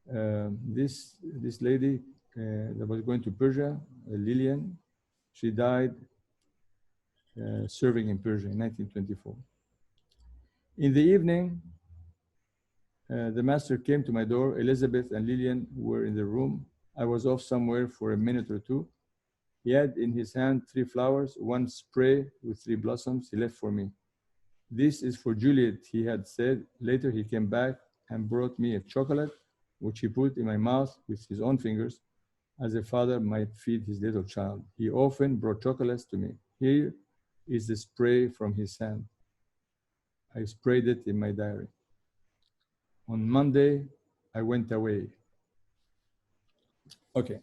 This lady that was going to Persia, Lillian, she died serving in Persia in 1924. In the evening, the master came to my door. Elizabeth and Lillian were in the room. I was off somewhere for a minute or two. He had in his hand 3 flowers, 1 spray with 3 blossoms he left for me. This is for Juliet, he had said. Later he came back and brought me a chocolate, which he put in my mouth with his own fingers, as a father might feed his little child. He often brought chocolates to me. Here is the spray from his hand. I sprayed it in my diary. On Monday, I went away. Okay.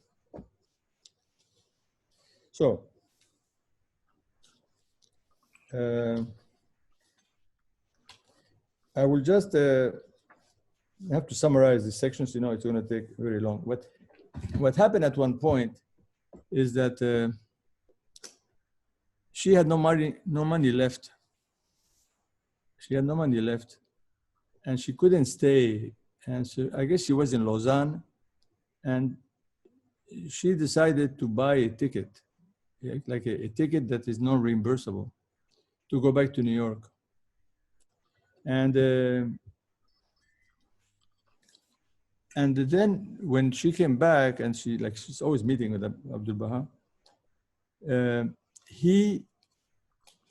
So, I will just have to summarize these sections. You know, it's going to take very long. What happened at one point is that she had no money left. She had no money left, and she couldn't stay. And so I guess she was in Lausanne, and she decided to buy a ticket, like a ticket that is non-reimbursable, to go back to New York. And then when she came back, and she's always meeting with Abdu'l-Bahá, he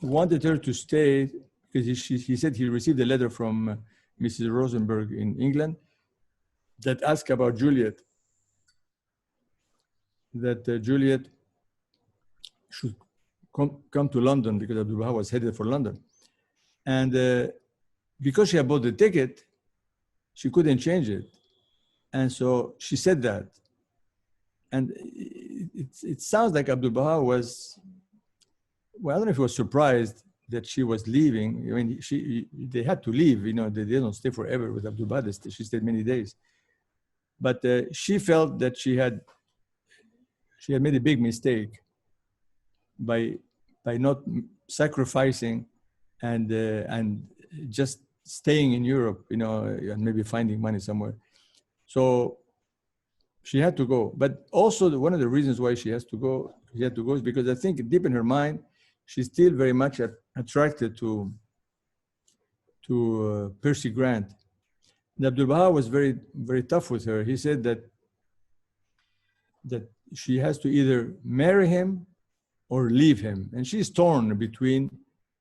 wanted her to stay because he said he received a letter from Mrs. Rosenberg in England that asked about Juliet, that Juliet should come to London because Abdu'l-Bahá was headed for London. And because she had bought the ticket, she couldn't change it. And so she said that. And it sounds like Abdu'l-Bahá was, well, I don't know if he was surprised that she was leaving. I mean, they had to leave, you know, they don't stay forever with Abdu'l-Bahá. She stayed many days. But she felt that she had made a big mistake by not sacrificing and just staying in Europe, you know, and maybe finding money somewhere. So she had to go. But also one of the reasons why she had to go is because I think deep in her mind, she's still very much attracted to Percy Grant. And Abdu'l-Bahá was very, very tough with her. He said that she has to either marry him or leave him. And she's torn between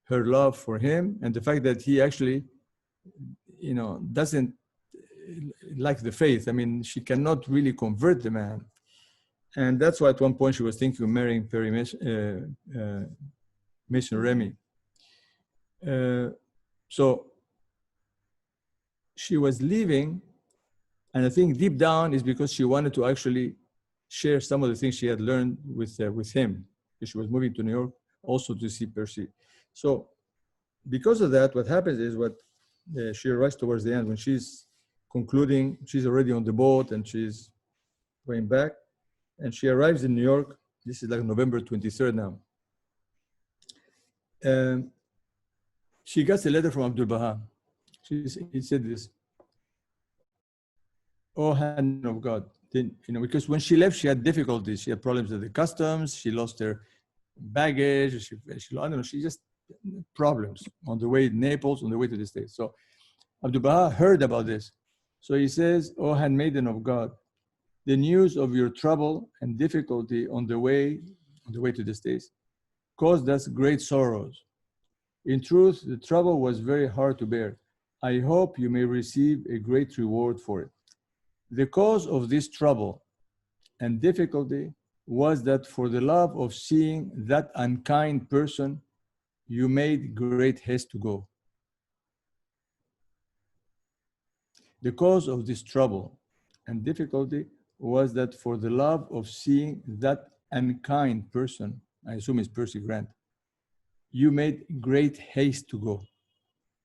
her love for him and the fact that he actually, you know, doesn't like the faith. I mean, she cannot really convert the man. And that's why at one point she was thinking of marrying Perry Mason Remy. So she was leaving, and I think deep down is because she wanted to actually share some of the things she had learned with him. She was moving to New York also to see Percy. So because of that, what happens is she arrives towards the end when she's concluding, she's already on the boat and she's going back, and she arrives in New York. This is like November 23rd now. She gets a letter from Abdu'l-Bahá. He said this: "Oh, hand of God." Then, you know, because when she left, she had difficulties. She had problems with the customs. She lost her baggage. I don't know. She just problems on the way to Naples, on the way to the States. So Abdu'l-Bahá heard about this. So he says, "Oh, handmaiden of God, the news of your trouble and difficulty on the way to the States caused us great sorrows. In truth, the trouble was very hard to bear. I hope you may receive a great reward for it. The cause of this trouble and difficulty was that for the love of seeing that unkind person, you made great haste to go. The cause of this trouble and difficulty was that for the love of seeing that unkind person," I assume it's Percy Grant, "you made great haste to go.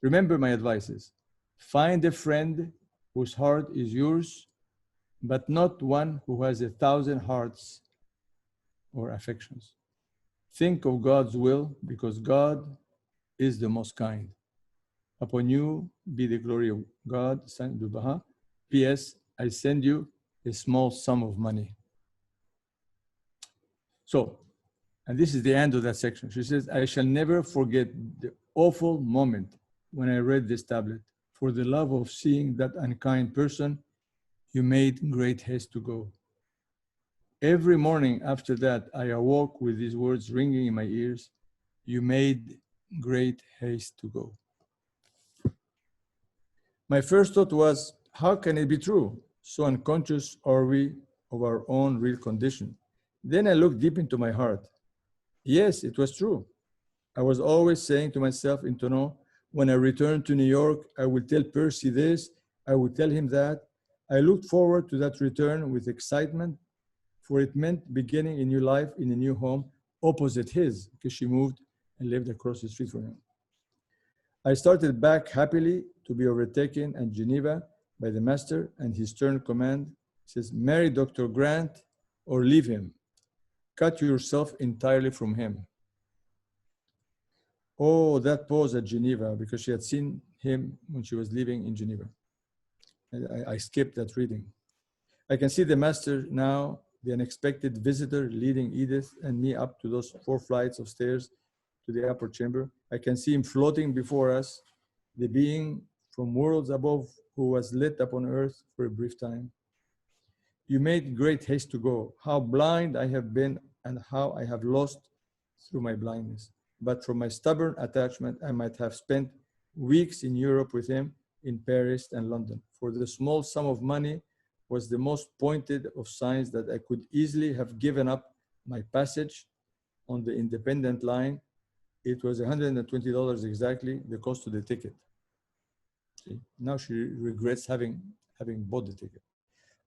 Remember my advices. Find a friend whose heart is yours, but not one who has 1,000 hearts or affections. Think of God's will, because God is the most kind. Upon you be the glory of God, Zein Abdu'l-Bahá. P.S. I send you a small sum of money. So, and this is the end of that section. She says, I shall never forget the awful moment when I read this tablet. For the love of seeing that unkind person, you made great haste to go. Every morning after that, I awoke with these words ringing in my ears. You made great haste to go. My first thought was, how can it be true? So unconscious are we of our own real condition. Then I looked deep into my heart. Yes, it was true. I was always saying to myself in Tono, when I return to New York, I will tell Percy this, I will tell him that. I looked forward to that return with excitement, for it meant beginning a new life in a new home opposite his, because she moved and lived across the street from him. I started back happily to be overtaken at Geneva by the master, and his stern command says, marry Dr. Grant or leave him. Cut yourself entirely from him. Oh, that pause at Geneva, because she had seen him when she was living in Geneva. I skipped that reading. I can see the master now, the unexpected visitor leading Edith and me up to those 4 flights of stairs to the upper chamber. I can see him floating before us, the being from worlds above who was lit upon earth for a brief time. You made great haste to go. How blind I have been and how I have lost through my blindness. But from my stubborn attachment, I might have spent weeks in Europe with him, in Paris and London. For the small sum of money was the most pointed of signs that I could easily have given up my passage on the independent line. It was $120 exactly, the cost of the ticket. See? Now she regrets having bought the ticket.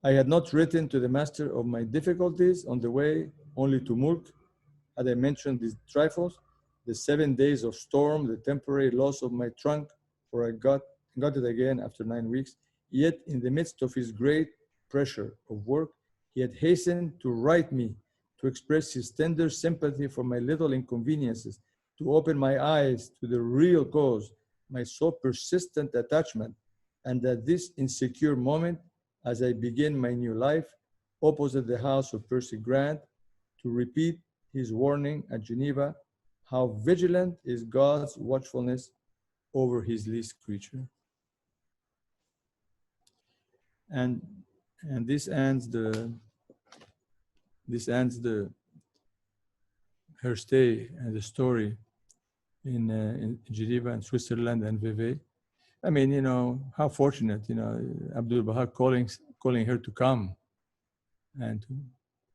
I had not written to the master of my difficulties on the way, only to Mulk. Had I mentioned these trifles, the 7 days of storm, the temporary loss of my trunk, for I got it again after 9 weeks. Yet in the midst of his great pressure of work, he had hastened to write me, to express his tender sympathy for my little inconveniences, to open my eyes to the real cause, my so persistent attachment, and at this insecure moment, as I begin my new life, opposite the house of Percy Grant, to repeat his warning at Geneva, how vigilant is God's watchfulness over his least creature. And this ends her stay and the story in Geneva and Switzerland and Vevey. I mean, you know, how fortunate, you know, Abdu'l-Bahá calling her to come, and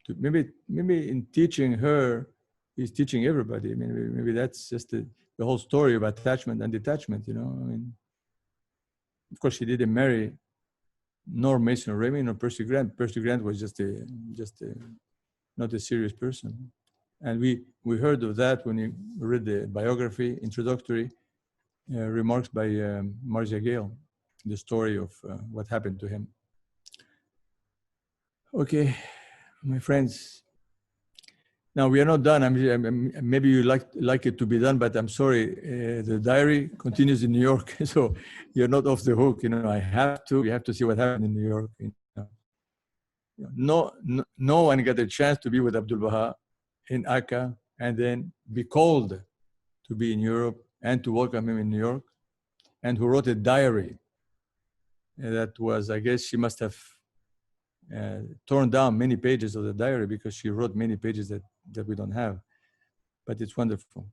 to maybe in teaching her, he's teaching everybody. I mean, maybe that's just the whole story of attachment and detachment, you know. I mean, of course, she didn't marry nor Mason Remy nor Percy Grant. Percy Grant was just not a serious person. And we heard of that when we read the biography, introductory remarks by Marcia Gale, the story of what happened to him. Okay, my friends. Now we are not done. Maybe you like it to be done, but I'm sorry. The diary continues in New York, so you're not off the hook. You know, we have to see what happened in New York. You know, no one got a chance to be with Abdu'l-Bahá in Akka and then be called to be in Europe and to welcome him in New York, and who wrote a diary that was, I guess she must have torn down many pages of the diary, because she wrote many pages that we don't have, but it's wonderful.